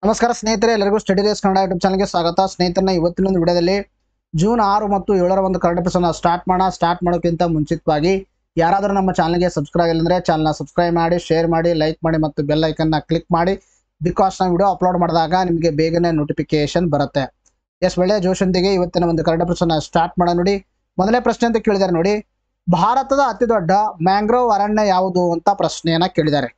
ನಮಸ್ಕಾರ ಸ್ನೇಹಿತರೆ, ಎಲ್ಲರಿಗೂ ಸ್ಟಡಿ ರೇಸ್ ಕನ್ನಡ ಯೂಟ್ಯೂಬ್ ಚಾನಲ್ಗೆ ಸ್ವಾಗತ. ಸ್ನೇಹಿತರನ್ನ ಇವತ್ತಿನ ಒಂದು ವಿಡಿಯೋದಲ್ಲಿ ಜೂನ್ 6 ಮತ್ತು 7ರ ಒಂದು ಕರೆಂಟ್ ಅಫೇರ್ಸ್ ಅನ್ನು ಸ್ಟಾರ್ಟ್ ಮಾಡೋಕ್ಕಿಂತ ಮುಂಚಿತವಾಗಿ ಯಾರಾದರೂ ನಮ್ಮ ಚಾನಲ್ಗೆ ಸಬ್ಸ್ಕ್ರೈಬ್ ಇಲ್ಲ ಅಂದ್ರೆ ಚಾನಲ್ನ ಸಬ್ಸ್ಕ್ರೈಬ್ ಮಾಡಿ, ಶೇರ್ ಮಾಡಿ, ಲೈಕ್ ಮಾಡಿ ಮತ್ತು ಬೆಲ್ ಐಕನ್ನ ಕ್ಲಿಕ್ ಮಾಡಿ. ಬಿಕಾಸ್ ನಾವು ವಿಡಿಯೋ ಅಪ್ಲೋಡ್ ಮಾಡಿದಾಗ ನಿಮಗೆ ಬೇಗನೆ ನೋಟಿಫಿಕೇಶನ್ ಬರುತ್ತೆ. ಒಳ್ಳೆಯ ಜೋಶೊಂದಿಗೆ ಇವತ್ತಿನ ಒಂದು ಕರೆಂಟ್ ಅಫೇರ್ಸ್ ಅನ್ನು ಸ್ಟಾರ್ಟ್ ಮಾಡೋಣ. ನೋಡಿ, ಮೊದಲನೇ ಪ್ರಶ್ನೆ ಅಂತ ಕೇಳಿದ್ದಾರೆ. ನೋಡಿ, ಭಾರತದ ಅತಿ ದೊಡ್ಡ ಮ್ಯಾಂಗ್ರೋವ್ ಅರಣ್ಯ ಯಾವುದು ಅಂತ ಪ್ರಶ್ನೆಯನ್ನ ಕೇಳಿದ್ದಾರೆ.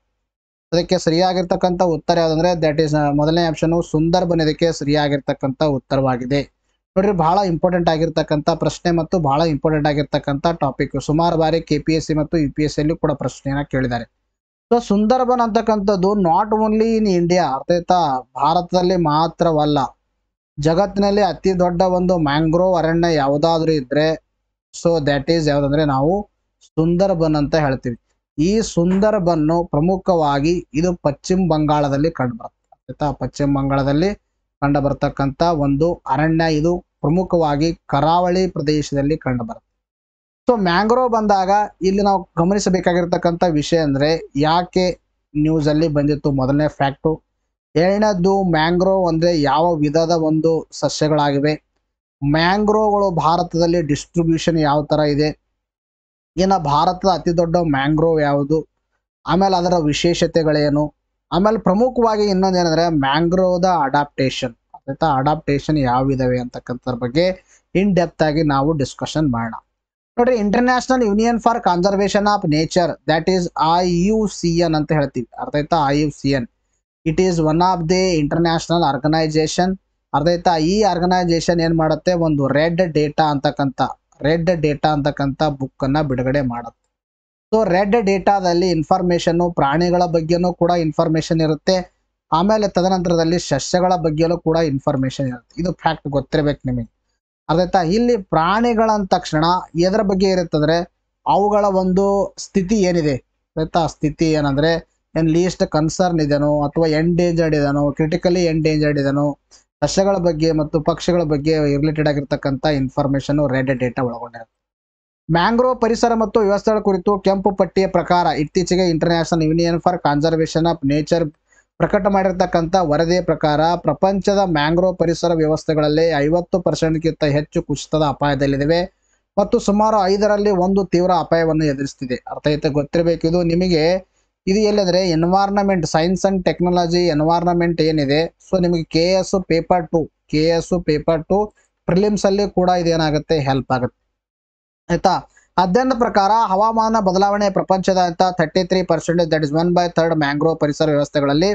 ಅದಕ್ಕೆ ಸರಿಯಾಗಿರ್ತಕ್ಕಂಥ ಉತ್ತರ ಯಾವುದಂದ್ರೆ ದಟ್ ಈಸ್ ಮೊದಲನೇ ಆಪ್ಷನ್ ಸುಂದರ್ಬನ್ ಇದಕ್ಕೆ ಸರಿಯಾಗಿರ್ತಕ್ಕಂಥ ಉತ್ತರವಾಗಿದೆ. ನೋಡ್ರಿ, ಬಹಳ ಇಂಪಾರ್ಟೆಂಟ್ ಆಗಿರ್ತಕ್ಕಂಥ ಪ್ರಶ್ನೆ ಮತ್ತು ಬಹಳ ಇಂಪಾರ್ಟೆಂಟ್ ಆಗಿರ್ತಕ್ಕಂಥ ಟಾಪಿಕ್. ಸುಮಾರು ಬಾರಿ KPSC ಮತ್ತು UPSC ಅಲ್ಲಿ ಕೂಡ ಪ್ರಶ್ನೆಯನ್ನ ಕೇಳಿದ್ದಾರೆ. ಸೊ ಸುಂದರ್ಬನ್ ಅಂತಕ್ಕಂಥದ್ದು ನಾಟ್ ಓನ್ಲಿ ಇನ್ ಇಂಡಿಯಾ, ಅರ್ಥಾತ್ ಭಾರತದಲ್ಲಿ ಮಾತ್ರವಲ್ಲ, ಜಗತ್ತಿನಲ್ಲಿ ಅತಿ ದೊಡ್ಡ ಒಂದು ಮ್ಯಾಂಗ್ರೋವ್ ಅರಣ್ಯ ಯಾವುದಾದ್ರೂ ಇದ್ರೆ ಸೊ ದ್ಯಾಟ್ ಈಸ್ ಯಾವುದಂದ್ರೆ ನಾವು ಸುಂದರ್ಬನ್ ಅಂತ ಹೇಳ್ತೀವಿ. ಈ ಸುಂದರ್ಬನ್ನು ಪ್ರಮುಖವಾಗಿ ಇದು ಪಶ್ಚಿಮ ಬಂಗಾಳದಲ್ಲಿ ಕಂಡುಬರುತ್ತೆ. ಪಶ್ಚಿಮ ಬಂಗಾಳದಲ್ಲಿ ಕಂಡು ಬರ್ತಕ್ಕಂಥ ಒಂದು ಅರಣ್ಯ. ಇದು ಪ್ರಮುಖವಾಗಿ ಕರಾವಳಿ ಪ್ರದೇಶದಲ್ಲಿ ಕಂಡು ಬರುತ್ತೆ. ಸೊ ಮ್ಯಾಂಗ್ರೋವ್ ಬಂದಾಗ ಇಲ್ಲಿ ನಾವು ಗಮನಿಸಬೇಕಾಗಿರ್ತಕ್ಕಂಥ ವಿಷಯ ಅಂದ್ರೆ ಯಾಕೆ ನ್ಯೂಸ್ ಅಲ್ಲಿ ಬಂದಿತ್ತು, ಮೊದಲನೇ ಫ್ಯಾಕ್ಟು. ಎರಡನೇದ್ದು, ಮ್ಯಾಂಗ್ರೋವ್ ಅಂದ್ರೆ ಯಾವ ವಿಧದ ಒಂದು ಸಸ್ಯಗಳಾಗಿವೆ, ಮ್ಯಾಂಗ್ರೋವ್ಗಳು ಭಾರತದಲ್ಲಿ ಡಿಸ್ಟ್ರಿಬ್ಯೂಷನ್ ಯಾವ ತರ ಇದೆ, ಇನ್ನು ಭಾರತದ ಅತಿ ದೊಡ್ಡ ಮ್ಯಾಂಗ್ರೋವ್ ಯಾವುದು, ಆಮೇಲೆ ಅದರ ವಿಶೇಷತೆಗಳೇನು, ಆಮೇಲೆ ಪ್ರಮುಖವಾಗಿ ಇನ್ನೊಂದೇನಂದ್ರೆ ಮ್ಯಾಂಗ್ರೋವ್ದ ಅಡಾಪ್ಟೇಷನ್ ಯಾವಿದಾವೆ ಅಂತಕ್ಕಂಥದ್ರ ಬಗ್ಗೆ ಇನ್ ಡೆಪ್ತ್ ಆಗಿ ನಾವು ಡಿಸ್ಕಷನ್ ಮಾಡೋಣ. ನೋಡ್ರಿ, international union for conservation of nature, that is IUCN ಅಂತ ಹೇಳ್ತೀವಿ. IUCN it is one of the international organization. ಈ ಆರ್ಗನೈಸೇಷನ್ ಏನ್ ಮಾಡುತ್ತೆ, ಒಂದು ರೆಡ್ ಡೇಟಾ ಅಂತಕ್ಕಂಥ ಬುಕ್ ಅನ್ನ ಬಿಡುಗಡೆ ಮಾಡುತ್ತೆ. ಸೊ ರೆಡ್ ಡೇಟಾದಲ್ಲಿ ಇನ್ಫಾರ್ಮೇಶನ್ ಪ್ರಾಣಿಗಳ ಬಗ್ಗೆನೂ ಕೂಡ ಇನ್ಫಾರ್ಮೇಶನ್ ಇರುತ್ತೆ, ಆಮೇಲೆ ತದನಂತರದಲ್ಲಿ ಸಸ್ಯಗಳ ಬಗ್ಗೆನೂ ಕೂಡ ಇನ್ಫಾರ್ಮೇಶನ್ ಇರುತ್ತೆ. ಇದು ಫ್ಯಾಕ್ಟ್ ಗೊತ್ತಿರಬೇಕು ನಿಮಗೆ. ಇಲ್ಲಿ ಪ್ರಾಣಿಗಳಂದ ತಕ್ಷಣ ಎದರ ಬಗ್ಗೆ ಇರುತ್ತಂದ್ರೆ ಅವುಗಳ ಒಂದು ಸ್ಥಿತಿ ಏನಿದೆ, ಸ್ಥಿತಿ ಏನಂದ್ರೆ ಏನ್ ಲೀಸ್ಟ್ ಕನ್ಸರ್ನ್ ಇದೆನೋ ಅಥವಾ ಎಂಡೇಂಜರ್ಡ್ ಇದೆನೋ, ಕ್ರಿಟಿಕಲಿ ಎಂಡೇಂಜರ್ಡ್ ಇದೆನೋ, ಸಸ್ಯಗಳ ಬಗ್ಗೆ ಮತ್ತು ಪಕ್ಷಿಗಳ ಬಗ್ಗೆ ರಿಲೇಟೆಡ್ ಆಗಿರ್ತಕ್ಕಂಥ ಇನ್ಫಾರ್ಮೇಶನ್ ರೆಡ್ ಡೇಟಾ ಒಳಗೊಂಡಿರುತ್ತೆ. ಮ್ಯಾಂಗ್ರೋವ್ ಪರಿಸರ ಮತ್ತು ವ್ಯವಸ್ಥೆಗಳ ಕುರಿತು ಕೆಂಪು ಪಟ್ಟಿಯ ಪ್ರಕಾರ ಇತ್ತೀಚೆಗೆ international union for conservation of nature ಪ್ರಕಟ ಮಾಡಿರ್ತಕ್ಕಂಥ ವರದಿಯ ಪ್ರಕಾರ ಪ್ರಪಂಚದ ಮ್ಯಾಂಗ್ರೋವ್ ಪರಿಸರ ವ್ಯವಸ್ಥೆಗಳಲ್ಲಿ 50% ಹೆಚ್ಚು ಕುಸಿತದ ಅಪಾಯದಲ್ಲಿವೆ ಮತ್ತು ಸುಮಾರು 5ರಲ್ಲಿ 1 ತೀವ್ರ ಅಪಾಯವನ್ನು ಎದುರಿಸುತ್ತಿದೆ. ಗೊತ್ತಿರಬೇಕು ಇದು ನಿಮಗೆ. ಇದು ಎಲ್ಲಂದ್ರೆ environment science and technology environment ಏನಿದೆ, ಸೊ ನಿಮಗೆ KS ಪೇಪರ್ 2 ಪ್ರಿಲಿಮ್ಸ್ ಅಲ್ಲಿ ಕೂಡ ಇದೇನಾಗುತ್ತೆ, ಹೆಲ್ಪ್ ಆಗುತ್ತೆ. ಅಧ್ಯಯನದ ಪ್ರಕಾರ ಹವಾಮಾನ ಬದಲಾವಣೆ ಪ್ರಪಂಚದಾದ್ಯಂತ 33%, ದಟ್ ಇಸ್ 1/3 ಮ್ಯಾಂಗ್ರೋವ್ ಪರಿಸರ ವ್ಯವಸ್ಥೆಗಳಲ್ಲಿ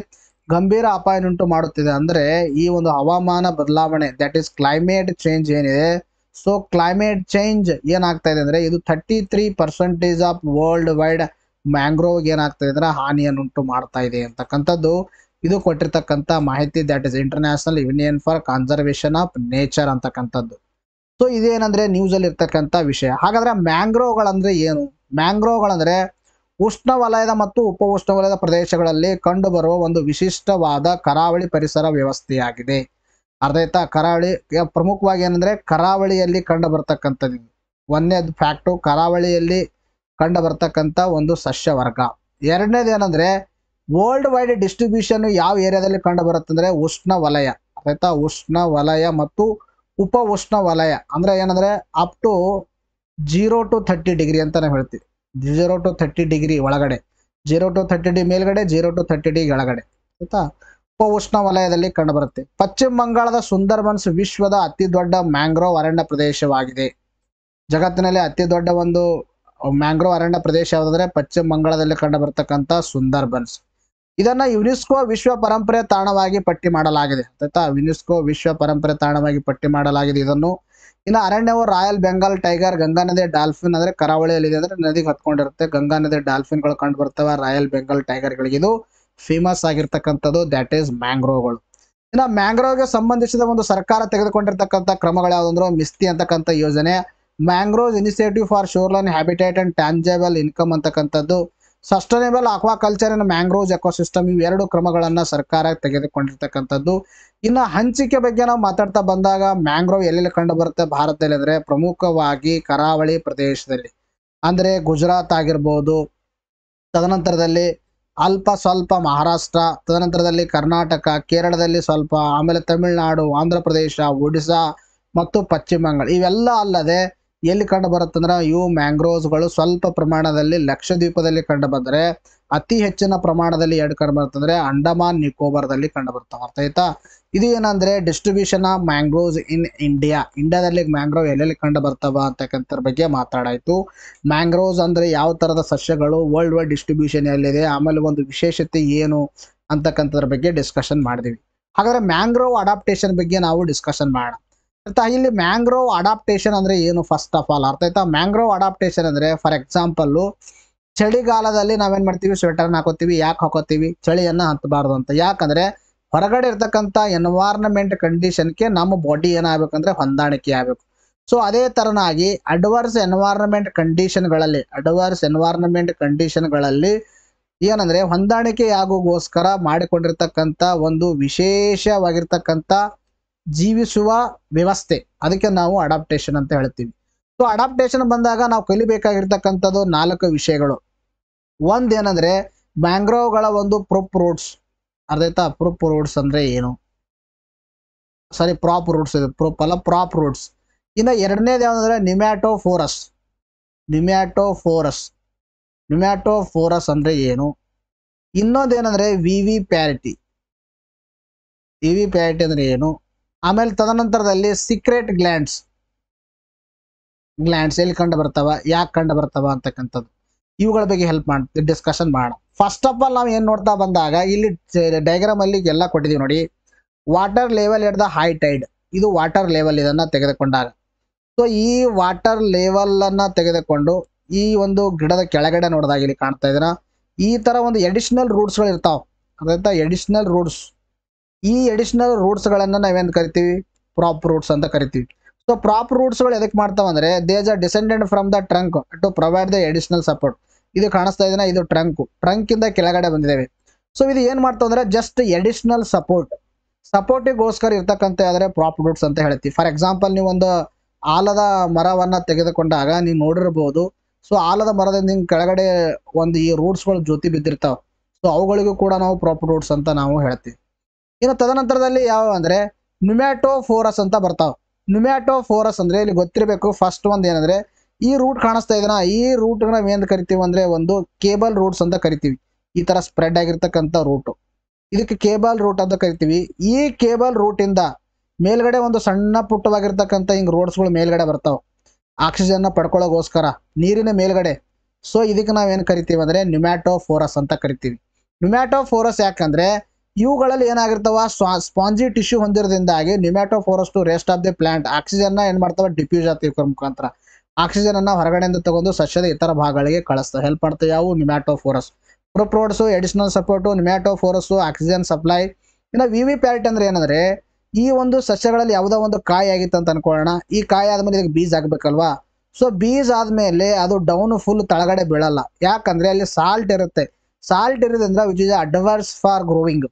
ಗಂಭೀರ ಅಪಾಯನುಂಟು ಮಾಡುತ್ತಿದೆ. ಅಂದ್ರೆ ಈ ಒಂದು ಹವಾಮಾನ ಬದಲಾವಣೆ ದಟ್ ಈಸ್ ಕ್ಲೈಮೇಟ್ ಚೇಂಜ್ ಏನಿದೆ, ಸೊ ಕ್ಲೈಮೇಟ್ ಚೇಂಜ್ ಏನಾಗ್ತಾ ಇದೆ ಅಂದ್ರೆ ಇದು 33% ಆಫ್ ವರ್ಲ್ಡ್ ವೈಡ್ ಮ್ಯಾಂಗ್ರೋವ್ ಏನಾಗ್ತಾ ಇದೆ ಅಂದ್ರೆ ಹಾನಿಯನ್ನುಂಟು ಮಾಡ್ತಾ ಇದೆ ಅಂತಕ್ಕಂಥದ್ದು ಇದು ಕೊಟ್ಟಿರ್ತಕ್ಕಂಥ ಮಾಹಿತಿ. That is international union for conservation of nature ಅಂತಕ್ಕಂಥದ್ದು. ಸೊ ಇದೇನಂದ್ರೆ ನ್ಯೂಸ್ ಅಲ್ಲಿ ಇರ್ತಕ್ಕಂಥ ವಿಷಯ. ಹಾಗಾದ್ರೆ ಮ್ಯಾಂಗ್ರೋವ್ಗಳಂದ್ರೆ ಏನು? ಮ್ಯಾಂಗ್ರೋವ್ಗಳಂದ್ರೆ ಉಷ್ಣವಲಯದ ಮತ್ತು ಉಪ ಉಷ್ಣವಲಯದ ಪ್ರದೇಶಗಳಲ್ಲಿ ಕಂಡುಬರುವ ಒಂದು ವಿಶಿಷ್ಟವಾದ ಕರಾವಳಿ ಪರಿಸರ ವ್ಯವಸ್ಥೆಯಾಗಿದೆ. ಕರಾವಳಿ ಪ್ರಮುಖವಾಗಿ ಏನಂದ್ರೆ ಕರಾವಳಿಯಲ್ಲಿ ಕಂಡು ಬರ್ತಕ್ಕಂಥದ್ದು. ಒಂದನೇದು ಫ್ಯಾಕ್ಟು, ಕರಾವಳಿಯಲ್ಲಿ ಕಂಡು ಬರ್ತಕ್ಕಂಥ ಒಂದು ಸಸ್ಯ ವರ್ಗ. ಎರಡನೇದು ಏನಂದ್ರೆ ವರ್ಲ್ಡ್ ವೈಡ್ ಡಿಸ್ಟ್ರಿಬ್ಯೂಷನ್ ಯಾವ ಏರಿಯಾದಲ್ಲಿ ಕಂಡು ಬರುತ್ತೆ ಅಂದ್ರೆ ಉಷ್ಣವಲಯ. ಉಷ್ಣವಲಯ ಮತ್ತು ಉಪ ಉಷ್ಣವಲಯ ಅಂದ್ರೆ ಏನಂದ್ರೆ ಅಪ್ ಟು 0 to 30 ಡಿಗ್ರಿ ಅಂತ ನಾವು ಹೇಳ್ತೀವಿ. 0 to 30 ಡಿಗ್ರಿ ಒಳಗಡೆ, 0 to 30 ಮೇಲ್ಗಡೆ, 0 to 30 ಡಿಗ್ರಿ ಒಳಗಡೆ ಉಪ ಉಷ್ಣವಲಯದಲ್ಲಿ ಕಂಡು ಬರುತ್ತೆ. ಪಶ್ಚಿಮ ಬಂಗಾಳದ ಸುಂದರ್ಬನ್ಸ್ ವಿಶ್ವದ ಅತಿ ದೊಡ್ಡ ಮ್ಯಾಂಗ್ರೋವ್ ಅರಣ್ಯ ಪ್ರದೇಶವಾಗಿದೆ. ಜಗತ್ತಿನಲ್ಲಿ ಅತಿ ದೊಡ್ಡ ಒಂದು ಮ್ಯಾಂಗ್ರೋವ್ ಅರಣ್ಯ ಪ್ರದೇಶ ಯಾವುದಂದ್ರೆ ಪಶ್ಚಿಮ ಬಂಗಾಳದಲ್ಲಿ ಕಂಡು ಬರ್ತಕ್ಕಂಥ ಸುಂದರ್ಬನ್ಸ್. ಇದನ್ನ ಯುನೆಸ್ಕೋ ವಿಶ್ವ ಪರಂಪರೆ ತಾಣವಾಗಿ ಪಟ್ಟಿ ಮಾಡಲಾಗಿದೆ. ಯುನೆಸ್ಕೋ ವಿಶ್ವ ಪರಂಪರೆ ತಾಣವಾಗಿ ಪಟ್ಟಿ ಮಾಡಲಾಗಿದೆ ಇದನ್ನು. ಇನ್ನು ಅರಣ್ಯವು ರಾಯಲ್ ಬೆಂಗಾಲ್ ಟೈಗರ್, ಗಂಗಾ ನದಿ ಡಾಲ್ಫಿನ್ ಅಂದ್ರೆ ಕರಾವಳಿಯಲ್ಲಿದೆ ಅಂದ್ರೆ ನದಿಗೆ ಹತ್ಕೊಂಡಿರುತ್ತೆ, ಗಂಗಾ ನದಿ ಡಾಲ್ಫಿನ್ಗಳು ಕಂಡು ಬರ್ತವೆ. ರಾಯಲ್ ಬೆಂಗಾಲ್ ಟೈಗರ್ಗಳಿಗೆ ಇದು ಫೇಮಸ್ ಆಗಿರ್ತಕ್ಕಂಥದ್ದು ದಟ್ ಈಸ್ ಮ್ಯಾಂಗ್ರೋವ್ಗಳು. ಇನ್ನು ಮ್ಯಾಂಗ್ರೋವ್ಗೆ ಸಂಬಂಧಿಸಿದ ಒಂದು ಸರ್ಕಾರ ತೆಗೆದುಕೊಂಡಿರ್ತಕ್ಕಂಥ ಕ್ರಮಗಳು ಯಾವುದಂದ್ರೆ ಮಿಸ್ತಿ ಅಂತಕ್ಕಂಥ ಯೋಜನೆ, mangrove initiative for shoreline habitat and tangible income ಅಂತಕ್ಕಂಥದ್ದು, sustainable aquaculture in mangroves ecosystem. ಇವು 2 ಕ್ರಮಗಳನ್ನ ಸರ್ಕಾರ ತೆಗೆದುಕೊಂಡಿರ್ತಕ್ಕಂಥದ್ದು. ಇನ್ನು ಹಂಚಿಕೆ ಬಗ್ಗೆ ನಾವು ಮಾತಾಡ್ತಾ ಬಂದಾಗ ಮ್ಯಾಂಗ್ರೋವ್ ಎಲ್ಲೆಲ್ಲಿ ಕಂಡು ಬರುತ್ತೆ ಭಾರತದಲ್ಲಿ ಅಂದ್ರೆ ಪ್ರಮುಖವಾಗಿ ಕರಾವಳಿ ಪ್ರದೇಶದಲ್ಲಿ ಅಂದ್ರೆ ಗುಜರಾತ್ ಆಗಿರ್ಬೋದು, ತದನಂತರದಲ್ಲಿ ಅಲ್ಪ ಸ್ವಲ್ಪ ಮಹಾರಾಷ್ಟ್ರ, ತದನಂತರದಲ್ಲಿ ಕರ್ನಾಟಕ, ಕೇರಳದಲ್ಲಿ ಸ್ವಲ್ಪ, ಆಮೇಲೆ ತಮಿಳುನಾಡು, ಆಂಧ್ರ ಪ್ರದೇಶ, ಒಡಿಶಾ ಮತ್ತು ಪಶ್ಚಿಮ ಬಂಗಾಳ ಇವೆಲ್ಲ ಅಲ್ಲದೆ ಎಲ್ಲಿ ಕಂಡು ಬರುತ್ತಂದ್ರೆ ಇವು ಮ್ಯಾಂಗ್ರೋವ್ಸ್ಗಳು ಸ್ವಲ್ಪ ಪ್ರಮಾಣದಲ್ಲಿ ಲಕ್ಷದ್ವೀಪದಲ್ಲಿ ಕಂಡು ಬಂದರೆ ಅತಿ ಹೆಚ್ಚಿನ ಪ್ರಮಾಣದಲ್ಲಿ ಎಲ್ಲಿ ಕಂಡು ಬರ್ತಂದ್ರೆ ಅಂಡಮಾನ್ ನಿಕೋಬಾರ್ದಲ್ಲಿ ಕಂಡು ಬರ್ತಾವೆ. ಅರ್ಥ ಆಯ್ತಾ? ಇದು ಏನಂದ್ರೆ ಡಿಸ್ಟ್ರಿಬ್ಯೂಷನ್ ಆಫ್ ಮ್ಯಾಂಗ್ರೋವ್ಸ್ ಇನ್ ಇಂಡಿಯಾದಲ್ಲಿ ಮ್ಯಾಂಗ್ರೋವ್ ಎಲ್ಲೆಲ್ಲಿ ಕಂಡು ಬರ್ತಾವ ಅಂತಕ್ಕಂಥದ್ರ ಬಗ್ಗೆ ಮಾತಾಡಾಯ್ತು. ಮ್ಯಾಂಗ್ರೋವ್ಸ್ ಅಂದ್ರೆ ಯಾವ ತರದ ಸಸ್ಯಗಳು, ವರ್ಲ್ಡ್ ವೈಡ್ ಡಿಸ್ಟ್ರಿಬ್ಯೂಷನ್ ಎಲ್ಲಿದೆ, ಆಮೇಲೆ ಒಂದು ವಿಶೇಷತೆ ಏನು ಅಂತಕ್ಕಂಥದ್ರ ಬಗ್ಗೆ ಡಿಸ್ಕಷನ್ ಮಾಡಿದ್ವಿ. ಹಾಗಾದ್ರೆ ಮ್ಯಾಂಗ್ರೋವ್ ಅಡಾಪ್ಟೇಷನ್ ಬಗ್ಗೆ ನಾವು ಡಿಸ್ಕಷನ್ ಮಾಡೋಣ. ಇಲ್ಲಿ ಮ್ಯಾಂಗ್ರೋವ್ ಅಡಾಪ್ಟೇಷನ್ ಅಂದ್ರೆ ಏನು ಫಸ್ಟ್ ಆಫ್ ಆಲ್ ಅರ್ಥ ಆಯ್ತಾ? ಮ್ಯಾಂಗ್ರೋವ್ ಅಡಾಪ್ಟೇಷನ್ ಅಂದ್ರೆ ಫಾರ್ ಎಕ್ಸಾಂಪಲ್ ಚಳಿಗಾಲದಲ್ಲಿ ನಾವೇನ್ ಮಾಡ್ತೀವಿ, ಸ್ವೆಟರ್ನ ಹಾಕೋತೀವಿ. ಯಾಕೆ ಹಾಕೋತೀವಿ? ಚಳಿಯನ್ನ ಹತ್ತಬಾರ್ದು ಅಂತ. ಯಾಕಂದ್ರೆ ಹೊರಗಡೆ ಇರ್ತಕ್ಕಂಥ ಎನ್ವೈರನ್ಮೆಂಟ್ ಕಂಡೀಷನ್ಗೆ ನಮ್ಮ ಬಾಡಿ ಏನಾಗಬೇಕಂದ್ರೆ ಹೊಂದಾಣಿಕೆ ಆಗಬೇಕು. ಸೊ ಅದೇ ತರನಾಗಿ ಅಡ್ವರ್ಸ್ ಎನ್ವೈರನ್ಮೆಂಟ್ ಕಂಡೀಷನ್ಗಳಲ್ಲಿ ಏನಂದ್ರೆ ಹೊಂದಾಣಿಕೆ ಆಗೋಗೋಸ್ಕರ ಮಾಡಿಕೊಂಡಿರ್ತಕ್ಕಂಥ ಒಂದು ವಿಶೇಷವಾಗಿರ್ತಕ್ಕಂಥ ಜೀವಿಸುವ ವ್ಯವಸ್ಥೆ, ಅದಕ್ಕೆ ನಾವು ಅಡಾಪ್ಟೇಷನ್ ಅಂತ ಹೇಳ್ತೀವಿ. ಸೊ ಅಡಾಪ್ಟೇಷನ್ ಬಂದಾಗ ನಾವು ಕಲಿಬೇಕಾಗಿರ್ತಕ್ಕಂಥದ್ದು 4 ವಿಷಯಗಳು. ಒಂದೇನಂದ್ರೆ ಮ್ಯಾಂಗ್ರೋವ್ಗಳ ಒಂದು ಪ್ರೂಫ್ ರೂಟ್ಸ್. ಅರ್ಥ? ಪ್ರೂಫ್ ರೂಟ್ಸ್ ಅಂದ್ರೆ ಏನು? ಸಾರಿ, ಪ್ರಾಪ್ ರೂಟ್ಸ್ ಇದೆ, ಪ್ರೂಫ್ ಅಲ್ಲ, ಪ್ರಾಪ್ ರೂಟ್ಸ್. ಇನ್ನು ಎರಡನೇದು ಯಾವ್ದಂದ್ರೆ ನಿಮ್ಯಾಟೋಫೋರಸ್ ಅಂದ್ರೆ ಏನು? ಇನ್ನೊಂದೇನಂದ್ರೆ ವಿವಿ ಪ್ಯಾರಿಟಿ ಅಂದ್ರೆ ಏನು? ಆಮೇಲೆ ತದನಂತರದಲ್ಲಿ ಸೀಕ್ರೆಟ್ ಗ್ಲ್ಯಾಂಡ್ಸ್ ಎಲ್ಲಿ ಕಂಡು ಬರ್ತಾವ, ಯಾಕೆ ಕಂಡು ಬರ್ತಾವ ಅಂತಕ್ಕಂಥದ್ದು, ಇವುಗಳ ಬಗ್ಗೆ ಡಿಸ್ಕಷನ್ ಮಾಡೋಣ. ಫಸ್ಟ್ ಆಫ್ ಆಲ್ ನಾವು ಏನ್ ನೋಡ್ತಾ ಬಂದಾಗ ಇಲ್ಲಿ ಡಯಾಗ್ರಾಮ್ ಅಲ್ಲಿ ಎಲ್ಲ ಕೊಟ್ಟಿದೀವಿ ನೋಡಿ. Water level at the high tide, ಇದು ವಾಟರ್ ಲೆವೆಲ್ ಇದನ್ನ ತೆಗೆದುಕೊಂಡಾಗ. ಸೊ ಈ ವಾಟರ್ ಲೆವೆಲ್ ಅನ್ನ ತೆಗೆದುಕೊಂಡು ಈ ಒಂದು ಗಿಡದ ಕೆಳಗಡೆ ನೋಡಿದಾಗ ಇಲ್ಲಿ ಕಾಣ್ತಾ ಇದೀನ ಈ ತರ ಒಂದು ಎಡಿಷನಲ್ ರೂಟ್ಸ್ ಗಳು ಇರ್ತಾವ. ಅದಾಯ್ತಾ? ಎಡಿಷನಲ್ ರೂಟ್ಸ್ ಗಳನ್ನ ನಾವೇನ್ ಕರಿತೀವಿ? ಪ್ರಾಪ್ ರೂಟ್ಸ್ ಅಂತ ಕರಿತೀವಿ. ಸೊ ಪ್ರಾಪ್ ರೂಟ್ಸ್ ಗಳು ಎದಕ್ಕೆ ಮಾಡ್ತಾವ ಅಂದ್ರೆ they are descended from the trunk to provide the additional support. ಇದು ಕಾಣಿಸ್ತಾ ಇದೀನ, ಇದು ಟ್ರಂಕ್ ಇಂದ ಕೆಳಗಡೆ ಬಂದಿದ್ದೇವೆ. ಸೊ ಇದು ಏನ್ ಮಾಡ್ತಾವ ಅಂದ್ರೆ ಜಸ್ಟ್ ಎಡಿಷನಲ್ ಸಪೋರ್ಟಿಗೋಸ್ಕರ ಇರ್ತಕ್ಕಂಥ ಯಾವ್ದಾರೆ ಪ್ರಾಪ್ ರೂಟ್ಸ್ ಅಂತ ಹೇಳ್ತೀವಿ. ಫಾರ್ ಎಕ್ಸಾಂಪಲ್ ನೀವು ಒಂದು ಆಲದ ಮರವನ್ನ ತೆಗೆದುಕೊಂಡಾಗ ನೀವು ನೋಡಿರ್ಬೋದು. ಸೊ ಆಲದ ಮರದಿಂದ ನಿಂಗೆ ಕೆಳಗಡೆ ಒಂದು ಈ ರೂಟ್ಸ್ಗಳು ಜೊತೆ ಬಿದ್ದಿರ್ತಾವ. ಸೊ ಅವುಗಳಿಗೂ ಕೂಡ ನಾವು ಪ್ರಾಪ್ ರೂಟ್ಸ್ ಅಂತ ನಾವು ಹೇಳ್ತೀವಿ. ಇನ್ನು ತದನಂತರದಲ್ಲಿ ಯಾವ ಅಂದ್ರೆ ನ್ಯೂಮ್ಯಾಟೋಫೋರಸ್ ಅಂತ ಬರ್ತಾವ. ನ್ಯೂಮ್ಯಾಟೋಫೋರಸ್ ಅಂದ್ರೆ ಇಲ್ಲಿ ಗೊತ್ತಿರಬೇಕು. ಫಸ್ಟ್ ಒಂದು ಏನಂದ್ರೆ ಈ ರೂಟ್ ಕಾಣಿಸ್ತಾ ಇದನ್ನ, ಈ ರೂಟ್ ನಾವ್ ಏನ್ ಕರಿತೀವಿ ಅಂದ್ರೆ ಒಂದು ಕೇಬಲ್ ರೂಟ್ಸ್ ಅಂತ ಕರಿತೀವಿ. ಈ ತರ ಸ್ಪ್ರೆಡ್ ಆಗಿರ್ತಕ್ಕಂಥ ರೂಟ್, ಇದಕ್ಕೆ ಕೇಬಲ್ ರೂಟ್ ಅಂತ ಕರಿತೀವಿ. ಈ ಕೇಬಲ್ ರೂಟ್ ಇಂದ ಮೇಲ್ಗಡೆ ಒಂದು ಸಣ್ಣ ಪುಟ್ಟವಾಗಿರ್ತಕ್ಕಂಥ ಹಿಂಗ್ ರೋಡ್ಸ್ಗಳು ಮೇಲ್ಗಡೆ ಬರ್ತಾವ ಆಕ್ಸಿಜನ್ ಪಡ್ಕೊಳ್ಳೋಗೋಸ್ಕರ ನೀರಿನ ಮೇಲ್ಗಡೆ. ಸೊ ಇದಕ್ಕೆ ನಾವೇನ್ ಕರಿತೀವಿ ಅಂದ್ರೆ ನ್ಯೂಮ್ಯಾಟೋಫೋರಸ್ ಅಂತ ಕರಿತೀವಿ. ನ್ಯೂಮ್ಯಾಟೋಫೋರಸ್ ಯಾಕಂದ್ರೆ ಇವುಗಳಲ್ಲಿ ಏನಾಗಿರ್ತಾವ, ಸ್ಪಾಂಜಿ ಟಿಶ್ಯೂ ಹೊಂದಿರೋದ್ರಿಂದಾಗಿ pneumatophores to rest of the plant oxygen ಏನ್ ಮಾಡ್ತಾವ, ಡಿಫ್ಯೂಸ್ ಆಗ್ತಿವ ಮುಖಾಂತರ ಆಕ್ಸಿಜನ್ ಅನ್ನ ಹೊರಗಡೆಯಿಂದ ತಗೊಂಡು ಸಸ್ಯದ ಇತರ ಭಾಗಗಳಿಗೆ ಕಳಿಸ್ತಾವ, ಹೆಲ್ಪ್ ಮಾಡ್ತಾವ. ಯಾವ? ನ್ಯೂಮ್ಯಾಟೋಫೋರಸ್. ಪ್ರೊಪ್ರೋಡ್ಸ್ ಎಡಿಷನಲ್ ಸಪೋರ್ಟ್, ನ್ಯೂಮ್ಯಾಟೋಫೋರಸ್ ಆಕ್ಸಿಜನ್ ಸಪ್ಲೈ. ಇನ್ನು ವಿವಿ ಪ್ಯಾರಿಟಿ ಅಂದ್ರೆ ಏನಂದ್ರೆ ಈ ಒಂದು ಸಸ್ಯಗಳಲ್ಲಿ ಯಾವುದೋ ಒಂದು ಕಾಯಿ ಆಗಿತ್ತು ಅಂತ ಅನ್ಕೊಳ್ಳೋಣ. ಈ ಕಾಯಿ ಆದ್ಮೇಲೆ ಇದಕ್ಕೆ ಬೀಜ ಆಗ್ಬೇಕಲ್ವಾ. ಸೊ ಬೀಜ ಆದ್ಮೇಲೆ ಅದು ಡೌನ್ ಫುಲ್ ತಳಗಡೆ ಬೀಳಲ್ಲ. ಯಾಕಂದ್ರೆ ಅಲ್ಲಿ ಸಾಲ್ಟ್ ಇರೋದ್ರಿಂದ which is adverse for growing.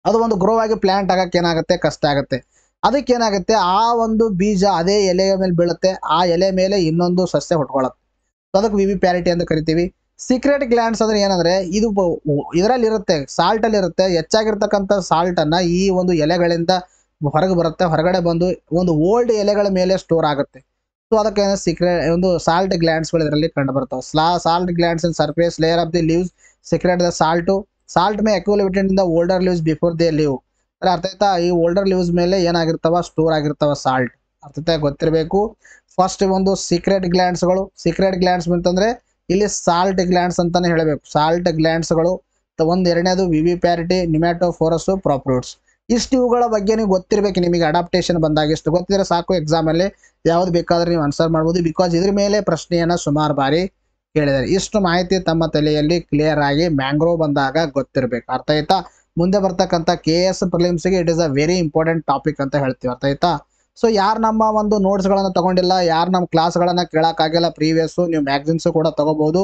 ಅದು ಒಂದು ಗ್ರೋ ಆಗಿ ಪ್ಲಾಂಟ್ ಆಗಕ್ಕೆ ಏನಾಗುತ್ತೆ, ಕಷ್ಟ ಆಗುತ್ತೆ. ಅದಕ್ಕೆ ಏನಾಗುತ್ತೆ, ಆ ಒಂದು ಬೀಜ ಅದೇ ಎಲೆಯ ಮೇಲೆ ಬೀಳುತ್ತೆ, ಆ ಎಲೆ ಮೇಲೆ ಇನ್ನೊಂದು ಸಸ್ಯ ಹುಟ್ಕೊಳ್ಳುತ್ತೆ. ಅದಕ್ಕೆ ವಿವಿ ಪ್ಯಾರಿಟಿ ಅಂತ ಕರಿತೀವಿ. ಸೀಕ್ರೆಟ್ ಗ್ಲ್ಯಾಂಡ್ಸ್ ಅಂದ್ರೆ ಏನಂದ್ರೆ ಇದು ಇದರಲ್ಲಿ ಇರುತ್ತೆ, ಸಾಲ್ಟ್ ಅಲ್ಲಿ ಇರುತ್ತೆ. ಹೆಚ್ಚಾಗಿರ್ತಕ್ಕಂಥ ಸಾಲ್ಟ್ ಅನ್ನ ಈ ಒಂದು ಎಲೆಗಳಿಂದ ಹೊರಗೆ ಬರುತ್ತೆ, ಹೊರಗಡೆ ಬಂದು ಒಂದು ಓಲ್ಡ್ ಎಲೆಗಳ ಮೇಲೆ ಸ್ಟೋರ್ ಆಗುತ್ತೆ. ಸೊ ಅದಕ್ಕೆ ಸೀಕ್ರೆಟ್ ಒಂದು ಸಾಲ್ಟ್ ಗ್ಲ್ಯಾಂಡ್ಸ್ಗಳು ಇದರಲ್ಲಿ ಕಂಡು ಬರ್ತಾವೆ. Salt glands in surface layer of the leaves secret the salt May accumulated in the older leaves before they leave. ಅರ್ಥ ಆಯ್ತಾ? ಈ ಓಲ್ಡರ್ ಲೀವ್ಸ್ ಮೇಲೆ ಏನಾಗಿರ್ತಾವ, ಸ್ಟೋರ್ ಆಗಿರ್ತಾವ ಸಾಲ್ಟ್. ಅರ್ಥ ಆಯ್ತಾ? ಗೊತ್ತಿರಬೇಕು. ಫಸ್ಟ್ ಒಂದು ಸೀಕ್ರೆಟ್ ಗ್ಲ್ಯಾಂಡ್ಸ್ ಅಂತಂದ್ರೆ ಇಲ್ಲಿ ಸಾಲ್ಟ್ ಗ್ಲ್ಯಾಂಡ್ಸ್ ಅಂತಾನೆ ಹೇಳಬೇಕು. ಸಾಲ್ಟ್ ಗ್ಲ್ಯಾಂಡ್ಸ್ಗಳು. ಒಂದ್ ಎರಡನೇದು ವಿವಿ ಪ್ಯಾರಿಟಿ, ನ್ಯೂಮ್ಯಾಟೋಫೋರಸ್, ಪ್ರಾಪ್ ರೂಟ್ಸ್. ಇಷ್ಟು ಇವುಗಳ ಬಗ್ಗೆ ನೀವು ಗೊತ್ತಿರಬೇಕು. ನಿಮಗೆ ಅಡಾಪ್ಟೇಷನ್ ಬಂದಾಗ ಇಷ್ಟು ಗೊತ್ತಿದ್ರೆ ಸಾಕು. ಎಕ್ಸಾಮ್ ಅಲ್ಲಿ ಯಾವ್ದು ಬೇಕಾದ್ರೆ ನೀವು ಆನ್ಸರ್ ಮಾಡ್ಬೋದು. ಬಿಕಾಸ್ ಇದ್ರ ಮೇಲೆ ಪ್ರಶ್ನೆಯನ್ನ ಸುಮಾರು ಬಾರಿ ಕೇಳಿದ್ದಾರೆ. ಇಷ್ಟು ಮಾಹಿತಿ ತಮ್ಮ ತಲೆಯಲ್ಲಿ ಕ್ಲಿಯರ್ ಆಗಿ ಮ್ಯಾಂಗ್ರೋವ್ ಬಂದಾಗ ಗೊತ್ತಿರಬೇಕು. ಅರ್ಥ ಆಯ್ತಾ? ಮುಂದೆ ಬರ್ತಕ್ಕಂಥ KS ಪ್ರಿಲಿಮ್ಸ್ಗೆ it is a very important topic ಅಂತ ಹೇಳ್ತೀವಿ. ಅರ್ಥ ಆಯ್ತಾ? ಸೊ ಯಾರು ನಮ್ಮ ಒಂದು ನೋಟ್ಸ್ ಗಳನ್ನ ತಗೊಂಡಿಲ್ಲ, ಯಾರು ನಮ್ಮ ಕ್ಲಾಸ್ಗಳನ್ನ ಕೇಳಕ್ಕಾಗಿಲ್ಲ ಪ್ರೀವಿಯಸ್, ನೀವು ಮ್ಯಾಗ್ಝಿನ್ಸ್ ಕೂಡ ತಗೋಬಹುದು.